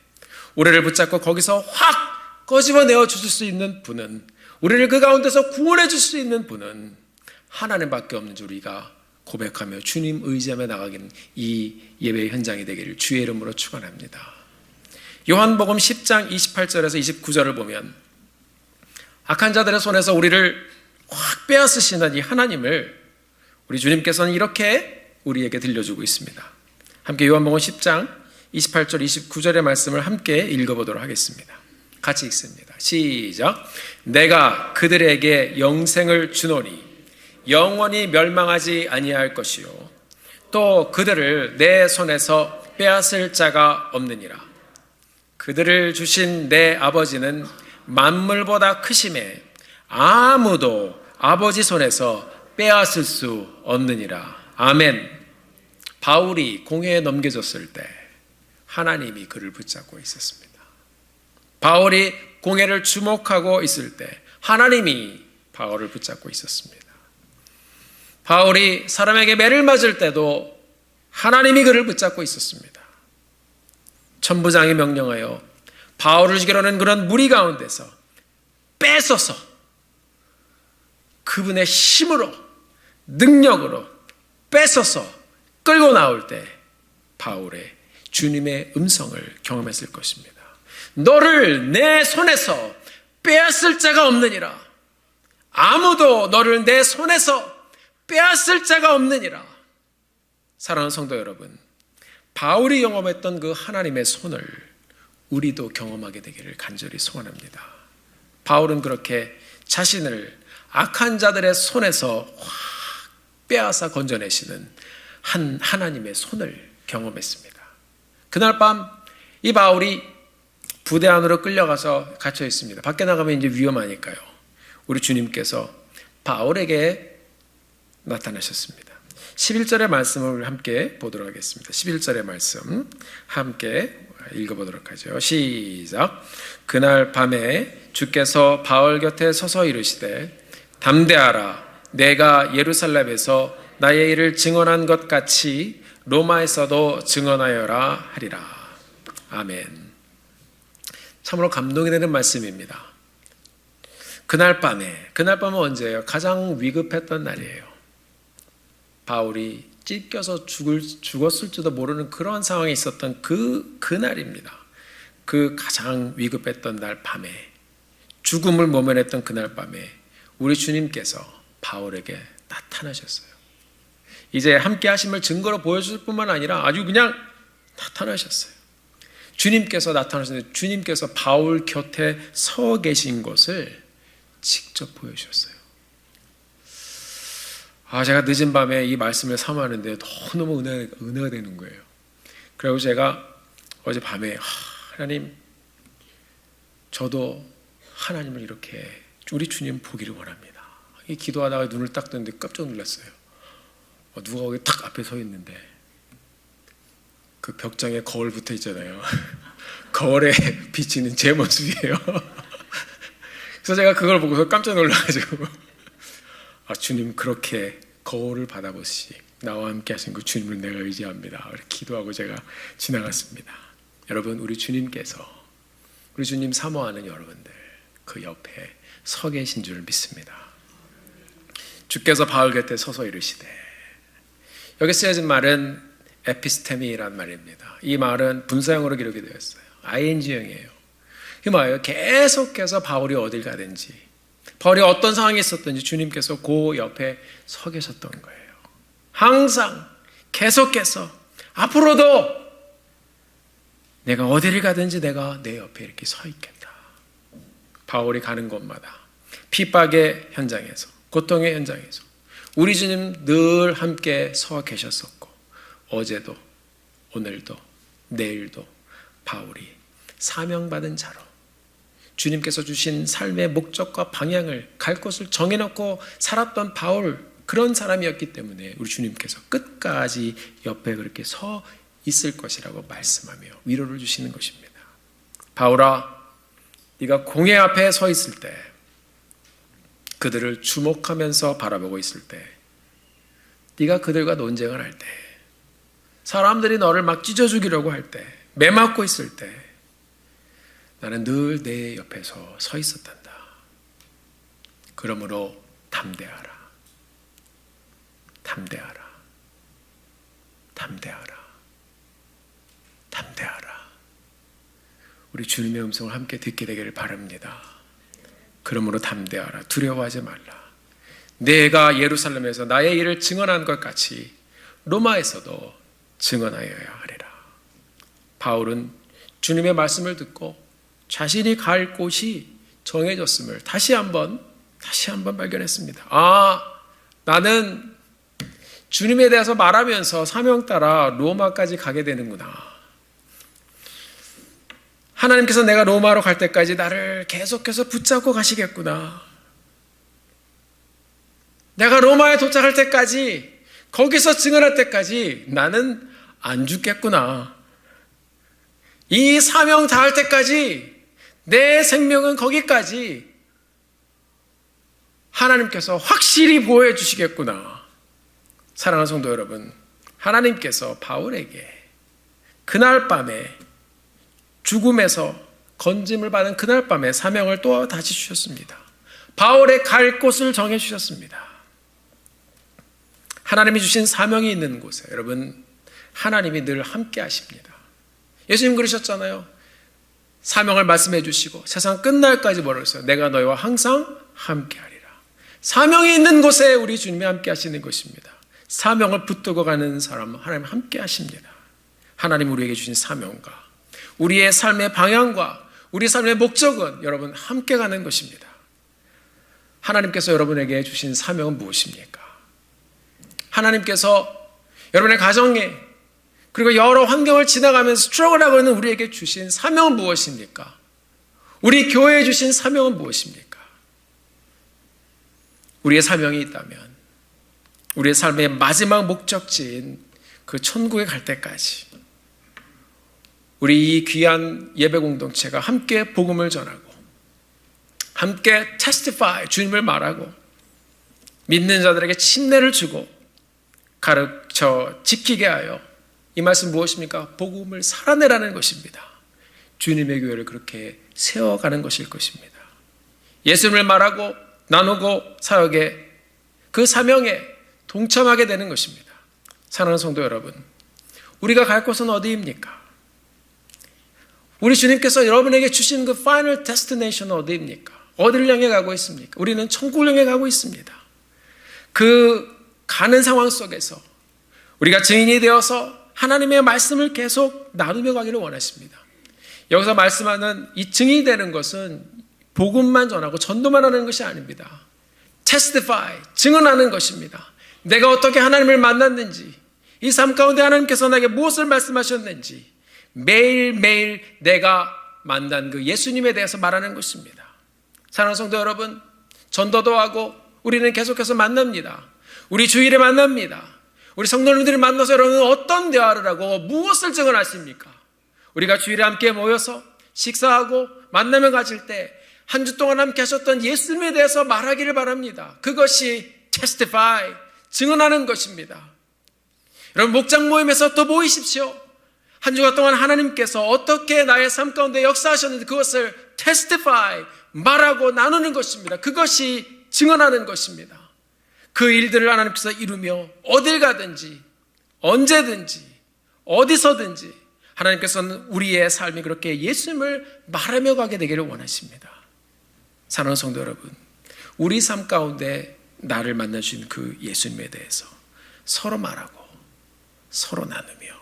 Speaker 7: 우리를 붙잡고 거기서 확 꺼집어내어 주실 수 있는 분은, 우리를 그 가운데서 구원해 주실 수 있는 분은 하나님밖에 없는 줄 우리가 고백하며 주님 의지하며 나가기는 이 예배의 현장이 되기를 주의 이름으로 축원합니다. 요한복음 10장 28절에서 29절을 보면 악한 자들의 손에서 우리를 확 빼앗으시는 이 하나님을 우리 주님께서는 이렇게 우리에게 들려주고 있습니다. 함께 요한복음 10장 28절 29절의 말씀을 함께 읽어보도록 하겠습니다. 같이 읽습니다. 시작. 내가 그들에게 영생을 주노니 영원히 멸망하지 아니할 것이요 또 그들을 내 손에서 빼앗을 자가 없느니라. 그들을 주신 내 아버지는 만물보다 크심에 아무도 아버지 손에서 빼앗을 수 없느니라. 아멘. 바울이 공회에 넘겨졌을 때 하나님이 그를 붙잡고 있었습니다. 바울이 공회를 주목하고 있을 때 하나님이 바울을 붙잡고 있었습니다. 바울이 사람에게 매를 맞을 때도 하나님이 그를 붙잡고 있었습니다. 천부장이 명령하여 바울을 죽이려는 그런 무리 가운데서 뺏어서 그분의 힘으로, 능력으로 뺏어서 끌고 나올 때 바울의 주님의 음성을 경험했을 것입니다. 너를 내 손에서 빼앗을 자가 없느니라. 아무도 너를 내 손에서 빼앗을 자가 없느니라. 사랑하는 성도 여러분, 바울이 경험했던 그 하나님의 손을 우리도 경험하게 되기를 간절히 소원합니다. 바울은 그렇게 자신을 악한 자들의 손에서 확 빼앗아 건져내시는 한 하나님의 손을 경험했습니다. 그날 밤 이 바울이 부대 안으로 끌려가서 갇혀 있습니다. 밖에 나가면 이제 위험하니까요. 우리 주님께서 바울에게 나타나셨습니다. 11절의 말씀을 함께 보도록 하겠습니다. 11절의 말씀 함께 읽어보도록 하죠. 시작. 그날 밤에 주께서 바울 곁에 서서 이르시되 담대하라. 내가 예루살렘에서 나의 일을 증언한 것 같이 로마에서도 증언하여라 하리라. 아멘. 참으로 감동이 되는 말씀입니다. 그날 밤은 언제예요? 가장 위급했던 날이에요. 바울이 찢겨서 죽었을지도 모르는 그런 상황에 있었던 그날입니다. 그 가장 위급했던 날 밤에, 죽음을 모면했던 그날 밤에 우리 주님께서 바울에게 나타나셨어요. 이제 함께 하심을 증거로 보여줄 뿐만 아니라 아주 그냥 나타나셨어요. 주님께서 나타나셨는데 주님께서 바울 곁에 서 계신 것을 직접 보여주셨어요. 제가 늦은 밤에 이 말씀을 삼았는데 너무 은혜가 되는 거예요. 그리고 제가 어젯밤에 하나님, 저도 하나님을 이렇게 우리 주님 보기를 원합니다. 이 기도하다가 눈을 딱 떴는데 깜짝 놀랐어요. 누가 거기 딱 앞에 서 있는데 그 벽장에 거울 붙어 있잖아요. 거울에 비치는 제 모습이에요. 그래서 제가 그걸 보고서 깜짝 놀라가지고 주님 그렇게 거울을 받아보시 나와 함께 하신 그 주님을 내가 의지합니다. 이렇게 기도하고 제가 지나갔습니다. 여러분, 우리 주님께서 우리 주님 사모하는 여러분들 그 옆에 서 계신 줄 믿습니다. 주께서 바울 곁에 서서 이르시되, 여기 쓰여진 말은 에피스테미라는 말입니다. 이 말은 분사형으로 기록이 되었어요. ing형이에요. 이 말이에요. 계속해서 바울이 어딜 가든지, 바울이 어떤 상황에 있었든지 주님께서 그 옆에 서 계셨던 거예요. 항상 계속해서 앞으로도 내가 어디를 가든지 내가 내 옆에 이렇게 서 있겠다. 바울이 가는 곳마다 핍박의 현장에서, 고통의 현장에서 우리 주님 늘 함께 서 계셨었고, 어제도 오늘도 내일도 바울이 사명받은 자로 주님께서 주신 삶의 목적과 방향을, 갈 곳을 정해놓고 살았던 바울, 그런 사람이었기 때문에 우리 주님께서 끝까지 옆에 그렇게 서 있을 것이라고 말씀하며 위로를 주시는 것입니다. 바울아, 네가 공회 앞에 서 있을 때, 그들을 주목하면서 바라보고 있을 때, 네가 그들과 논쟁을 할 때, 사람들이 너를 막 찢어 죽이려고 할 때, 매맞고 있을 때, 나는 늘 내 옆에서 서 있었단다. 그러므로 담대하라. 담대하라. 담대하라. 담대하라. 우리 주님의 음성을 함께 듣게 되기를 바랍니다. 그러므로 담대하라. 두려워하지 말라. 내가 예루살렘에서 나의 일을 증언한 것 같이 로마에서도 증언하여야 하리라. 바울은 주님의 말씀을 듣고 자신이 갈 곳이 정해졌음을 다시 한번 발견했습니다. 나는 주님에 대해서 말하면서 사명 따라 로마까지 가게 되는구나. 하나님께서 내가 로마로 갈 때까지 나를 계속해서 붙잡고 가시겠구나. 내가 로마에 도착할 때까지, 거기서 증언할 때까지 나는 안 죽겠구나. 이 사명 다할 때까지, 내 생명은 거기까지 하나님께서 확실히 보호해 주시겠구나. 사랑하는 성도 여러분, 하나님께서 바울에게 그날 밤에, 죽음에서 건짐을 받은 그날 밤에 사명을 또 다시 주셨습니다. 바울의 갈 곳을 정해 주셨습니다. 하나님이 주신 사명이 있는 곳에 여러분, 하나님이 늘 함께 하십니다. 예수님 그러셨잖아요. 사명을 말씀해 주시고 세상 끝날까지 뭐라고 했어요? 내가 너희와 항상 함께 하리라. 사명이 있는 곳에 우리 주님이 함께 하시는 것입니다. 사명을 붙들고 가는 사람은 하나님 함께 하십니다. 하나님 우리에게 주신 사명과 우리의 삶의 방향과 우리 삶의 목적은 여러분 함께 가는 것입니다. 하나님께서 여러분에게 주신 사명은 무엇입니까? 하나님께서 여러분의 가정에, 그리고 여러 환경을 지나가면서 스트러글하고 있는 우리에게 주신 사명은 무엇입니까? 우리 교회에 주신 사명은 무엇입니까? 우리의 사명이 있다면 우리의 삶의 마지막 목적지인 그 천국에 갈 때까지 우리 이 귀한 예배 공동체가 함께 복음을 전하고 함께 testify, 주님을 말하고 믿는 자들에게 침례를 주고 가르쳐 지키게 하여, 이 말씀 무엇입니까? 복음을 살아내라는 것입니다. 주님의 교회를 그렇게 세워가는 것일 것입니다. 예수님을 말하고 나누고 사역에, 그 사명에 동참하게 되는 것입니다. 사랑하는 성도 여러분, 우리가 갈 곳은 어디입니까? 우리 주님께서 여러분에게 주신 그 파이널 데스티네이션은 어디입니까? 어디를 향해 가고 있습니까? 우리는 천국을 향해 가고 있습니다. 그 가는 상황 속에서 우리가 증인이 되어서 하나님의 말씀을 계속 나누며 가기를 원하십니다. 여기서 말씀하는 이 증인이 되는 것은 복음만 전하고 전도만 하는 것이 아닙니다. testify, 증언하는 것입니다. 내가 어떻게 하나님을 만났는지, 이 삶 가운데 하나님께서 나에게 무엇을 말씀하셨는지 매일매일 내가 만난 그 예수님에 대해서 말하는 것입니다. 사랑하는 성도 여러분, 전도도 하고 우리는 계속해서 만납니다. 우리 주일에 만납니다. 우리 성도님들이 만나서 여러분은 어떤 대화를 하고 무엇을 증언하십니까? 우리가 주일에 함께 모여서 식사하고 만남을 가질 때 한 주 동안 함께 하셨던 예수님에 대해서 말하기를 바랍니다. 그것이 testify, 증언하는 것입니다. 여러분, 목장 모임에서 또 모이십시오. 한 주간 동안 하나님께서 어떻게 나의 삶 가운데 역사하셨는지 그것을 testify, 말하고 나누는 것입니다. 그것이 증언하는 것입니다. 그 일들을 하나님께서 이루며 어딜 가든지 언제든지 어디서든지 하나님께서는 우리의 삶이 그렇게 예수님을 말하며 가게 되기를 원하십니다. 사랑하는 성도 여러분, 우리 삶 가운데 나를 만나주신 그 예수님에 대해서 서로 말하고 서로 나누며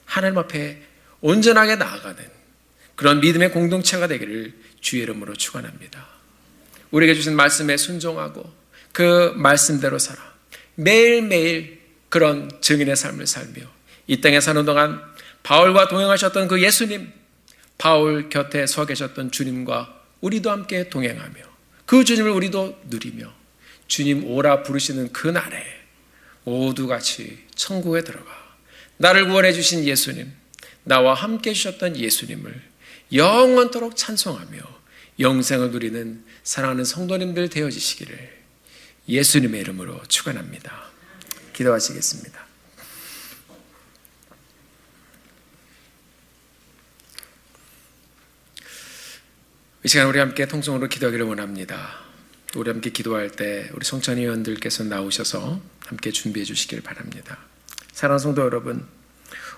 Speaker 7: 하나님 앞에 온전하게 나아가는 그런 믿음의 공동체가 되기를 주의 이름으로 축원합니다. 우리에게 주신 말씀에 순종하고 그 말씀대로 살아 매일매일 그런 증인의 삶을 살며 이 땅에 사는 동안 바울과 동행하셨던 그 예수님, 바울 곁에 서 계셨던 주님과 우리도 함께 동행하며 그 주님을 우리도 누리며 주님 오라 부르시는 그 날에 모두 같이 천국에 들어가 나를 구원해 주신 예수님, 나와 함께 해주셨던 예수님을 영원토록 찬송하며 영생을 누리는 사랑하는 성도님들 되어지시기를 예수님의 이름으로 축원합니다. 기도하시겠습니다. 이 시간 우리 함께 통성으로 기도하기를 원합니다. 우리 함께 기도할 때 우리 성찬위원들께서 나오셔서 함께 준비해 주시길 바랍니다. 사랑하는 성도 여러분,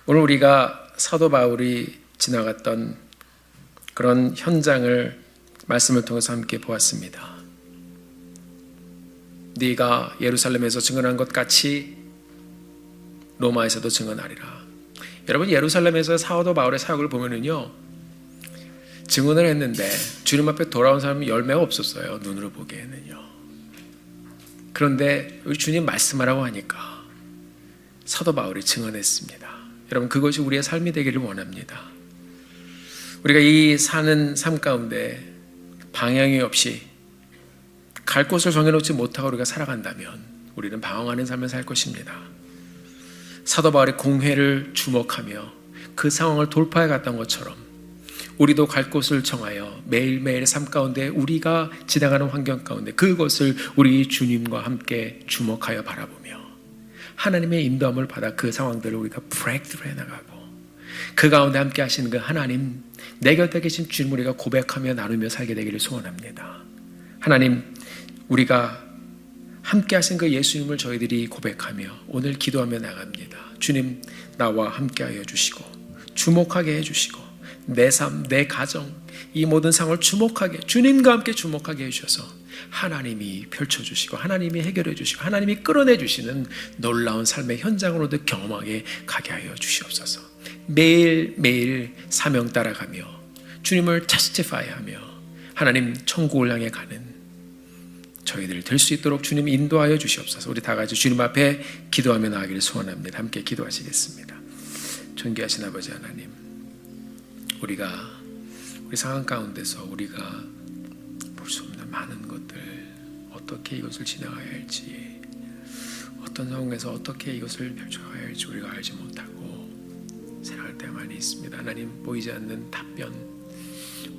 Speaker 7: 오늘 우리가 사도 바울이 지나갔던 그런 현장을 말씀을 통해서 함께 보았습니다. 네가 예루살렘에서 증언한 것 같이 로마에서도 증언하리라. 여러분, 예루살렘에서 사도 바울의 사역을 보면은요, 증언을 했는데 주님 앞에 돌아온 사람이 열매가 없었어요. 눈으로 보기에는요. 그런데 주님 말씀하라고 하니까 사도 바울이 증언했습니다. 여러분, 그것이 우리의 삶이 되기를 원합니다. 우리가 이 사는 삶 가운데 방향이 없이 갈 곳을 정해놓지 못하고 우리가 살아간다면 우리는 방황하는 삶을 살 것입니다. 사도 바울의 공회를 주목하며 그 상황을 돌파해 갔던 것처럼 우리도 갈 곳을 정하여 매일매일 삶 가운데 우리가 지나가는 환경 가운데 그것을 우리 주님과 함께 주목하여 바라보며 하나님의 인도함을 받아 그 상황들을 우리가 브레이크트루 해나가고 그 가운데 함께 하시는 그 하나님, 내 곁에 계신 주님 우리가 고백하며 나누며 살게 되기를 소원합니다. 하나님, 우리가 함께 하신 그 예수님을 저희들이 고백하며 오늘 기도하며 나갑니다. 주님, 나와 함께 하여 주시고 주목하게 해주시고 내 삶, 내 가정, 이 모든 상황을 주목하게, 주님과 함께 주목하게 해주셔서 하나님이 펼쳐주시고 하나님이 해결해 주시고 하나님이 끌어내 주시는 놀라운 삶의 현장으로도 경험하게 가게 하여 주시옵소서. 매일매일 사명 따라가며 주님을 테스티파이하며 하나님 천국을 향해 가는 저희들 될 수 있도록 주님 인도하여 주시옵소서. 우리 다 같이 주님 앞에 기도하며 나가기를 소원합니다. 함께 기도하시겠습니다. 존귀하신 아버지 하나님, 우리가 우리 상황 가운데서 우리가 볼 수 없는 많은 것들, 어떻게 이것을 지나가야 할지, 어떤 상황에서 어떻게 이것을 펼쳐가야 할지 우리가 알지 못하고 생각할 때가 많이 있습니다. 하나님, 보이지 않는 답변,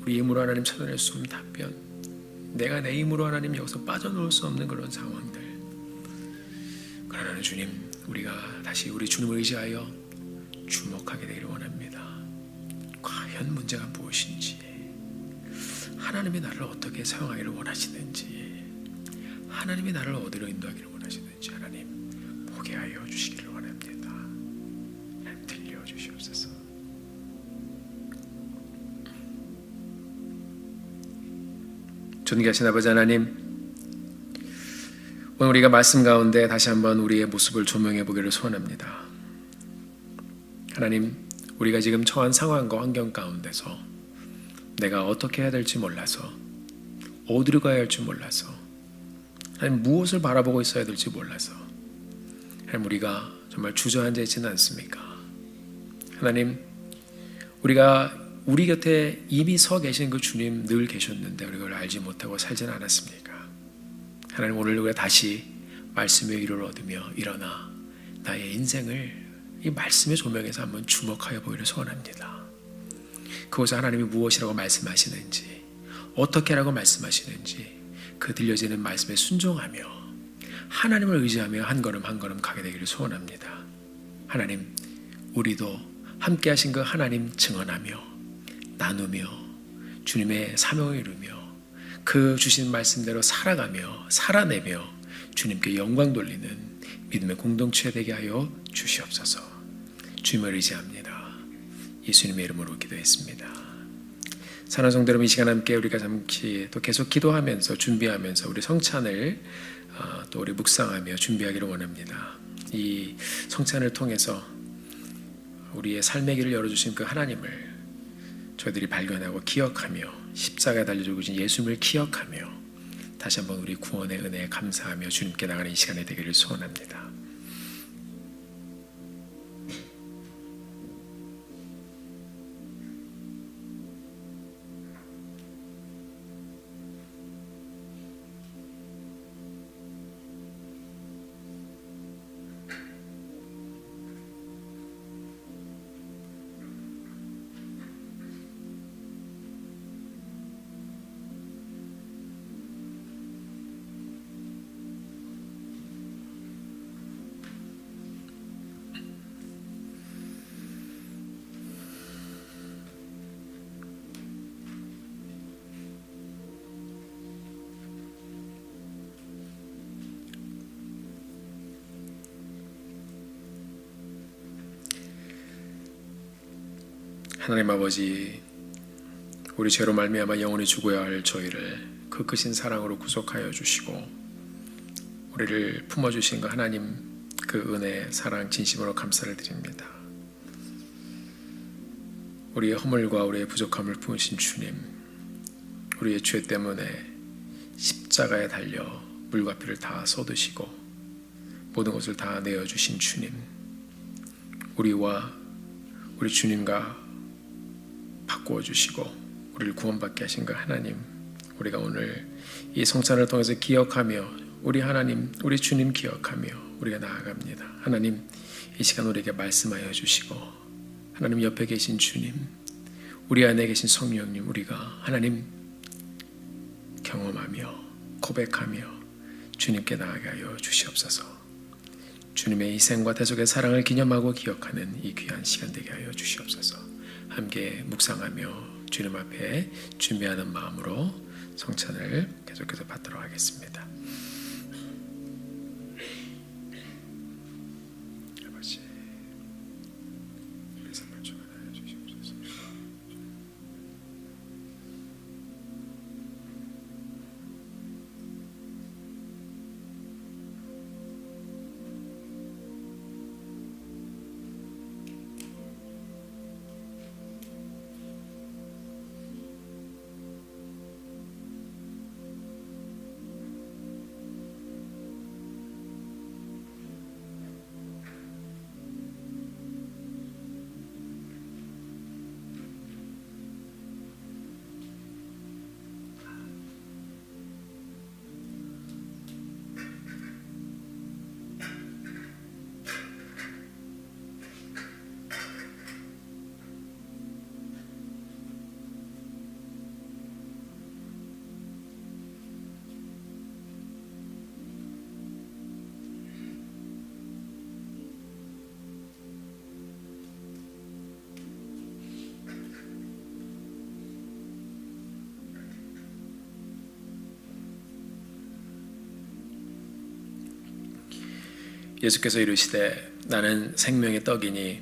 Speaker 7: 우리 힘으로 하나님 찾아낼 수 없는 답변, 내가 내 힘으로 하나님 여기서 빠져나올 수 없는 그런 상황들. 그러나 주님, 우리가 다시 우리 주님을 의지하여 주목하게 되기를 원합니다. 과연 문제가 무엇인지, 하나님이 나를 어떻게 사용하기를 원하시는지, 하나님이 나를 어디로 인도하기를 원하시는지 하나님 보게 하여 주시기를 원합니다. 하나님 들려주시옵소서. 존귀하신 아버지 하나님, 오늘 우리가 말씀 가운데 다시 한번 우리의 모습을 조명해 보기를 소원합니다. 하나님, 우리가 지금 처한 상황과 환경 가운데서 내가 어떻게 해야 될지 몰라서, 어디로 가야 할지 몰라서, 하나님 무엇을 바라보고 있어야 될지 몰라서, 하나님 우리가 정말 주저앉아 있지는 않습니까? 하나님, 우리가 우리 곁에 이미 서 계신 그 주님 늘 계셨는데 우리가 그걸 알지 못하고 살지는 않았습니까? 하나님, 오늘 우리가 다시 말씀의 위로를 얻으며 일어나 나의 인생을 이 말씀의 조명에서 한번 주목하여 보기를 소원합니다. 그곳에 하나님이 무엇이라고 말씀하시는지, 어떻게 하라고 말씀하시는지 그 들려지는 말씀에 순종하며 하나님을 의지하며 한 걸음 한 걸음 가게 되기를 소원합니다. 하나님, 우리도 함께 하신 그 하나님 증언하며 나누며 주님의 사명을 이루며 그 주신 말씀대로 살아가며 살아내며 주님께 영광 돌리는 믿음의 공동체 되게 하여 주시옵소서. 주님을 의지합니다. 예수님의 이름으로 기도했습니다. 사랑하는 성도 여러분, 이 시간 함께 우리가 잠시 또 계속 기도하면서 준비하면서 우리 성찬을 또 우리 묵상하며 준비하기를 원합니다. 이 성찬을 통해서 우리의 삶의 길을 열어주신 그 하나님을 저희들이 발견하고 기억하며 십자가에 달려 죽으신 예수님을 기억하며 다시 한번 우리 구원의 은혜에 감사하며 주님께 나가는 이 시간이 되기를 소원합니다. 하나님 아버지, 우리 죄로 말미암아 영원히 죽어야 할 저희를 그 크신 사랑으로 구속하여 주시고 우리를 품어주신 그 하나님 그 은혜, 사랑 진심으로 감사를 드립니다. 우리의 허물과 우리의 부족함을 품으신 주님, 우리의 죄 때문에 십자가에 달려 물과 피를 다 쏟으시고 모든 것을 다 내어주신 주님, 우리와 우리 주님과 바꾸어 주시고 우리를 구원받게 하신 그 하나님, 우리가 오늘 이 성찬을 통해서 기억하며 우리 하나님, 우리 주님 기억하며 우리가 나아갑니다. 하나님, 이 시간 우리에게 말씀하여 주시고 하나님 옆에 계신 주님, 우리 안에 계신 성령님, 우리가 하나님 경험하며 고백하며 주님께 나아가게 하여 주시옵소서. 주님의 희생과 대속의 사랑을 기념하고 기억하는 이 귀한 시간 되게 하여 주시옵소서. 함께 묵상하며 주님 앞에 준비하는 마음으로 성찬을 계속해서 받도록 하겠습니다. 아버지, 우리 삶을 주관하여 주시옵소서. 예수께서 이르시되 나는 생명의 떡이니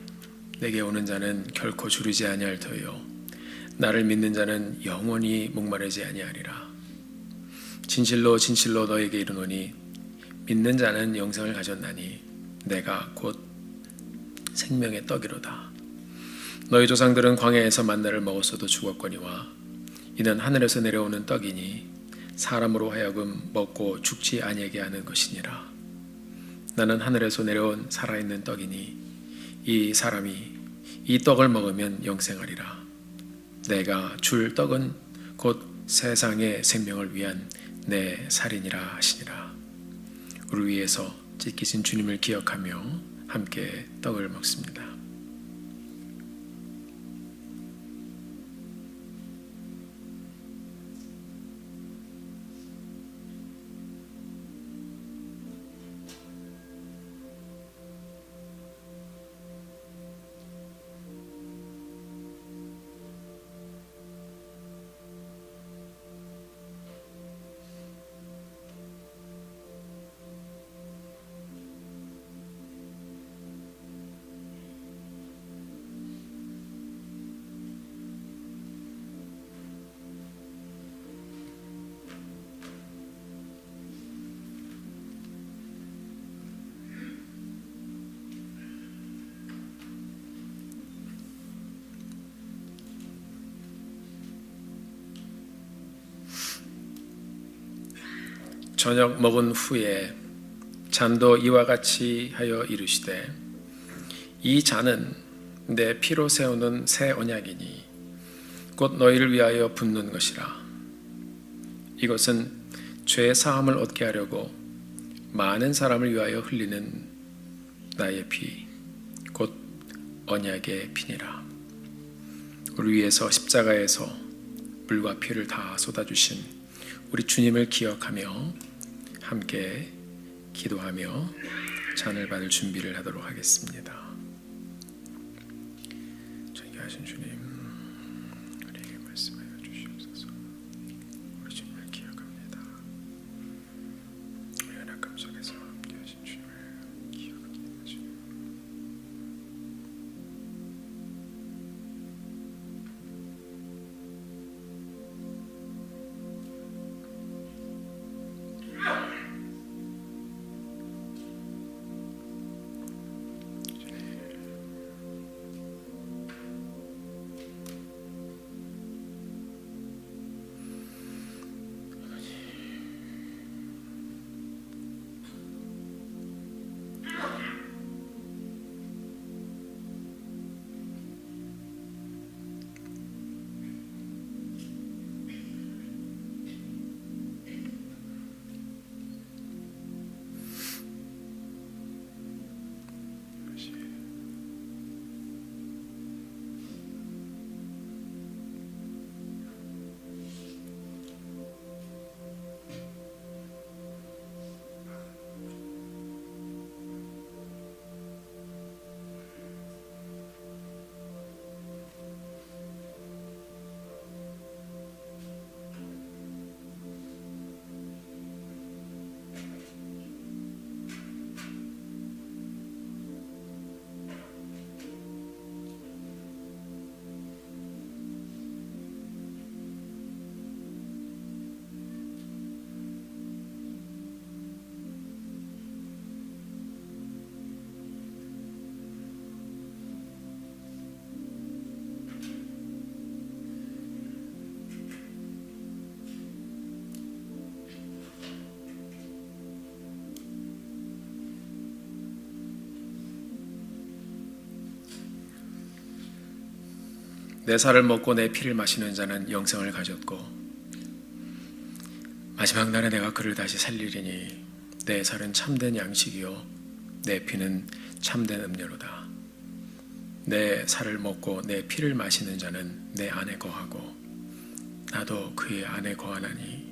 Speaker 7: 내게 오는 자는 결코 주르지 아니할 터요 나를 믿는 자는 영원히 목마르지 아니하리라. 진실로 진실로 너에게 이르노니 믿는 자는 영생을 가졌나니 내가 곧 생명의 떡이로다. 너희 조상들은 광야에서 만나를 먹었어도 죽었거니와 이는 하늘에서 내려오는 떡이니 사람으로 하여금 먹고 죽지 아니하게 하는 것이니라. 나는 하늘에서 내려온 살아있는 떡이니 이 사람이 이 떡을 먹으면 영생하리라. 내가 줄 떡은 곧 세상의 생명을 위한 내 살이니라 하시니라. 우리 위해서 찢기신 주님을 기억하며 함께 떡을 먹습니다. 저녁 먹은 후에 잔도 이와 같이 하여 이르시되 이 잔은 내 피로 세우는 새 언약이니 곧 너희를 위하여 붓는 것이라. 이것은 죄 사함을 얻게 하려고 많은 사람을 위하여 흘리는 나의 피 곧 언약의 피니라. 우리 위해서 십자가에서 물과 피를 다 쏟아주신 우리 주님을 기억하며 함께 기도하며 잔을 받을 준비를 하도록 하겠습니다. 존귀하신 주님, 우리에게 말씀하여 주시옵소서. 우리 주님을 기억합니다. 우리 연약함 속에서 함께하신 주님을 기억합니다. 주님. 내 살을 먹고 내 피를 마시는 자는 영생을 가졌고 마지막 날에 내가 그를 다시 살리리니 내 살은 참된 양식이요 내 피는 참된 음료로다. 내 살을 먹고 내 피를 마시는 자는 내 안에 거하고 나도 그의 안에 거하나니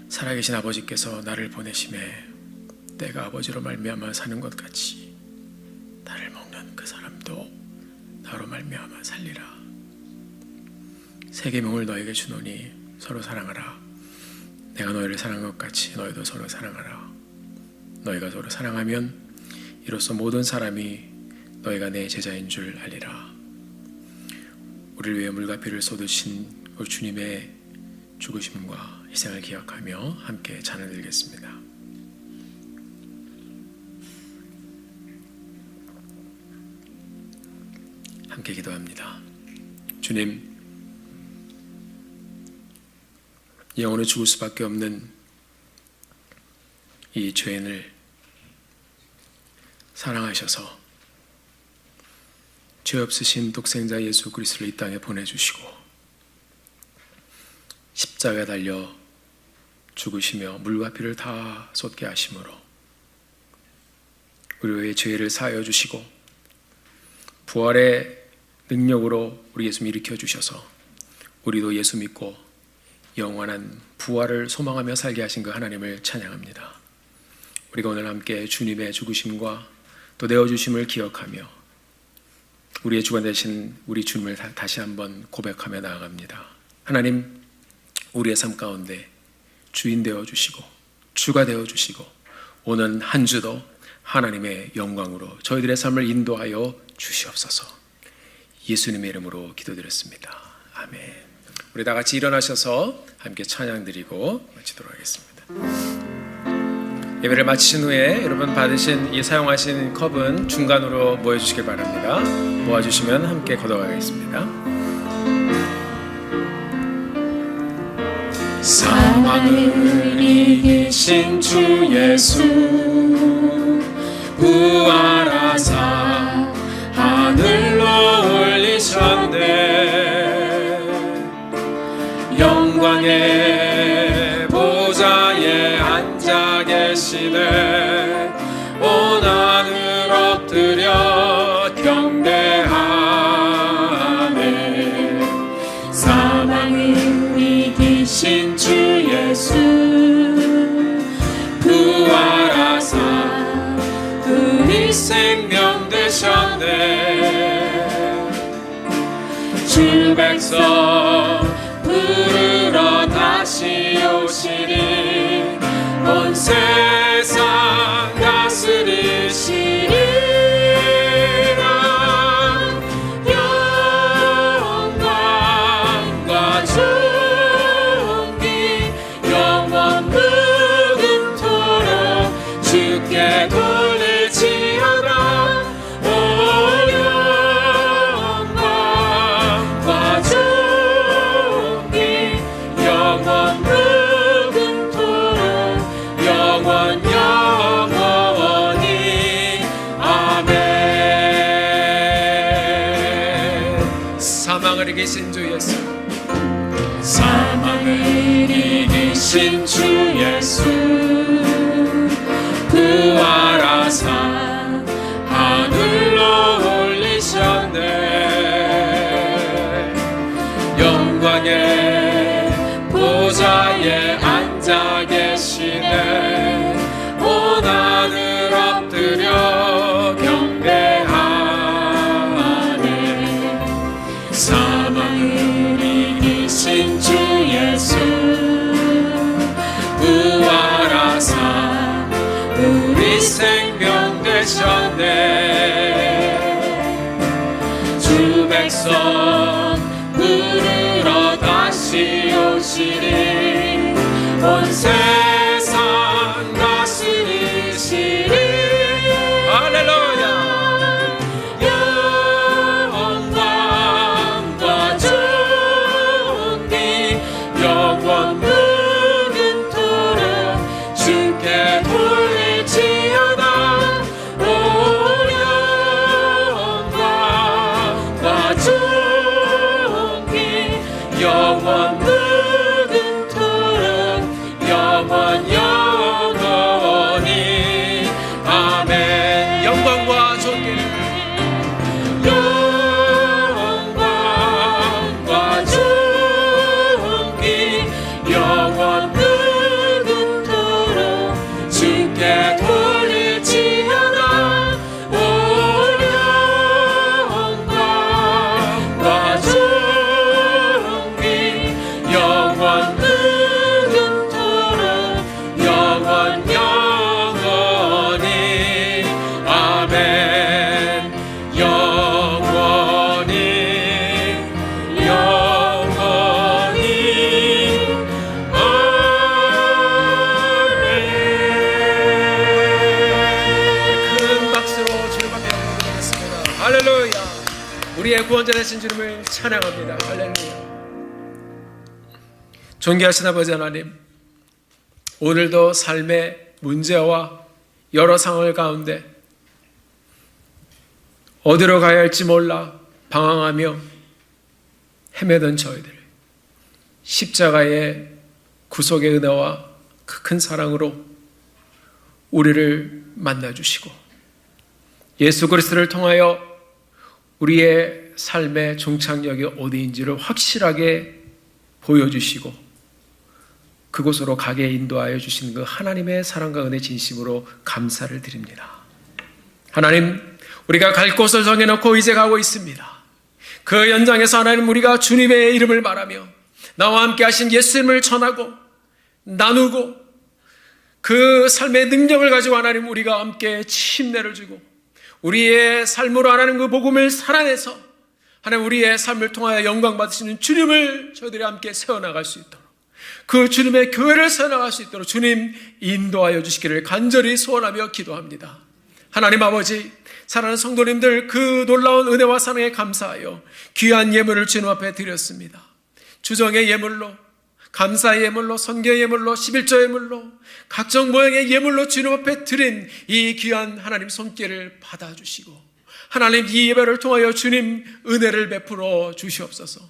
Speaker 7: 살아계신 아버지께서 나를 보내심에 내가 아버지로 말미암아 사는 것 같이 나를 먹는 그 사람도 나로 말미암아 살리라. 새 계명을 너에게 주노니 서로 사랑하라. 내가 너희를 사랑한 것 같이 너희도 서로 사랑하라. 너희가 서로 사랑하면 이로써 모든 사람이 너희가 내 제자인 줄 알리라. 우리를 위해 물과 피를 쏟으신 우리 주님의 죽으심과 희생을 기억하며 함께 잔을 들겠습니다. 함께 기도합니다. 주님, 영원히 죽을 수밖에 없는 이 죄인을 사랑하셔서 죄 없으신 독생자 예수 그리스도를 이 땅에 보내주시고 십자가에 달려 죽으시며 물과 피를 다 쏟게 하심으로 우리의 죄를 사하여 주시고 부활의 능력으로 우리 예수 일으켜 주셔서 우리도 예수 믿고 영원한 부활을 소망하며 살게 하신 그 하나님을 찬양합니다. 우리가 오늘 함께 주님의 죽으심과 또 내어주심을 기억하며 우리의 주관 되신 우리 주님을 다시 한번 고백하며 나아갑니다. 하나님, 우리의 삶 가운데 주인 되어주시고 주가 되어주시고 오는 한 주도 하나님의 영광으로 저희들의 삶을 인도하여 주시옵소서. 예수님의 이름으로 기도드렸습니다. 아멘. 우리 다 같이 일어나셔서 함께 찬양 드리고 마치도록 하겠습니다. 예배를 마치신 후에 여러분 받으신 이 사용하신 컵은 중간으로 모여주시길 바랍니다. 모아주시면 함께 걷어가겠습니다.
Speaker 3: 사망을 이기신 주 예수
Speaker 7: 부활하사 하늘로 올리셨네. 영광의 보좌에 앉아 계시네. 온 하늘 엎드려 경배하네.
Speaker 3: 사망을 이기신 주 예수
Speaker 7: 부활하사 우리 생명 되셨네. 주 백성 부르러 다시 오시리. 온 세상 다스리시리라. 영광과 존귀 영원 무궁토록 주께 돌릴지어다. 오 영광과 존귀 영원 무궁토록 영원 영원히 아멘. 사망을 이기신 주 예수 사망을 이기신 주 예수 부활하사 하늘로 올리셨네. 영광의 보좌에 앉아 계시네. 온 하늘 엎드려 경배하네. 사망을 이기신 주 예수 부활하사 우리 생명 되셨네. 주 백성 부르러 다시 오시리. 온 세상 다스리시리. 할렐루야. 영광과 존귀 영원 무궁토록 주께 돌릴지어다. 오 영광과 존귀 영원 무궁토록 영원 영원히 아멘. 영광과 존귀 영광과 존귀 영원 무궁토록 주께 돌릴지어다. 오 영광과 존귀 영원 무궁토록 영원 영원히 아멘. 영원히 영원히 아멘. 큰 박수로 주님 앞에 영광드리겠습니다. 할렐루야. 우리의 구원자 되신 주님을 찬양합니다. 할렐루야. 존귀하신 아버지 하나님, 오늘도 삶의 문제와 여러 상황 가운데 어디로 가야 할지 몰라 방황하며 헤매던 저희들, 십자가의 구속의 은혜와 그 큰 사랑으로 우리를 만나주시고 예수 그리스도를 통하여 우리의 삶의 종착역이 어디인지를 확실하게 보여주시고 그곳으로 가게 인도하여 주시는 그 하나님의 사랑과 은혜 진심으로 감사를 드립니다. 하나님, 우리가 갈 곳을 정해놓고 이제 가고 있습니다. 그 연장에서 하나님, 우리가 주님의 이름을 말하며 나와 함께 하신 예수님을 전하고 나누고 그 삶의 능력을 가지고 하나님, 우리가 함께 침례를 주고 우리의 삶으로 하나님 그 복음을 살아내서 하나님, 우리의 삶을 통하여 영광 받으시는 주님을 저희들이 함께 세워나갈 수 있도록, 그 주님의 교회를 세워나갈 수 있도록 주님 인도하여 주시기를 간절히 소원하며 기도합니다. 하나님 아버지, 사랑하는 성도님들, 그 놀라운 은혜와 사랑에 감사하여 귀한 예물을 주님 앞에 드렸습니다. 주정의 예물로, 감사의 예물로, 선교의 예물로, 11조 예물로, 각종 모양의 예물로 주님 앞에 드린 이 귀한 하나님 손길을 받아주시고 하나님, 이 예배를 통하여 주님 은혜를 베풀어 주시옵소서.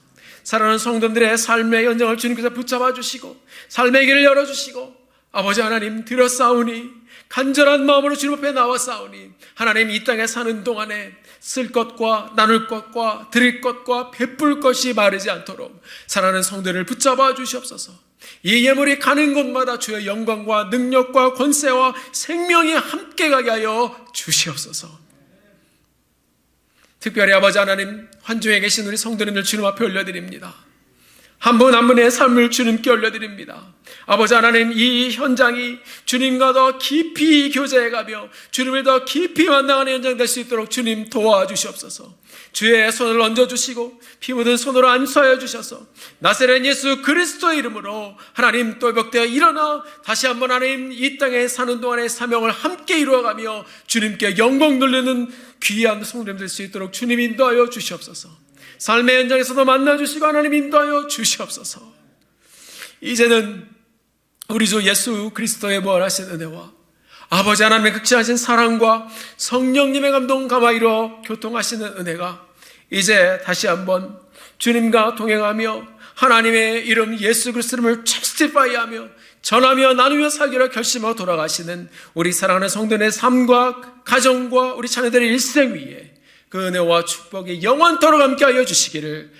Speaker 7: 사랑하는 성도들의 삶의 연장을 주님께서 붙잡아 주시고 삶의 길을 열어주시고 아버지 하나님, 드렸사오니 간절한 마음으로 주님 앞에 나왔사오니 하나님, 이 땅에 사는 동안에 쓸 것과 나눌 것과 드릴 것과 베풀 것이 마르지 않도록 사랑하는 성도를 붙잡아 주시옵소서. 이 예물이 가는 곳마다 주의 영광과 능력과 권세와 생명이 함께 가게 하여 주시옵소서. 특별히 아버지 하나님, 환중에 계신 우리 성도님들 주님 앞에 올려드립니다. 한 분 한 분의 삶을 주님께 올려드립니다. 아버지 하나님, 이 현장이 주님과 더 깊이 교제해가며 주님을 더 깊이 만나가는 현장 될 수 있도록 주님 도와주시옵소서. 주의 손을 얹어주시고 피 묻은 손으로 안수하여 주셔서 나사렛 예수 그리스도의 이름으로 하나님, 또회복되어 일어나 다시 한번 하나님, 이 땅에 사는 동안의 사명을 함께 이루어가며 주님께 영광 돌리는 귀한 성도님 될 수 있도록 주님 인도하여 주시옵소서. 삶의 현장에서도 만나주시고 하나님 인도하여 주시옵소서. 이제는 우리 주 예수 그리스도의 무한하신 은혜와 아버지 하나님의 극진하신 사랑과 성령님의 감동 감화이로 교통하시는 은혜가 이제 다시 한번 주님과 동행하며 하나님의 이름 예수 그리스도를 테스티파이하며 전하며 나누며 살기로 결심하고 돌아가시는 우리 사랑하는 성도의 삶과 가정과 우리 자녀들의 일생 위에 그 은혜와 축복이 영원토록 함께하여 주시기를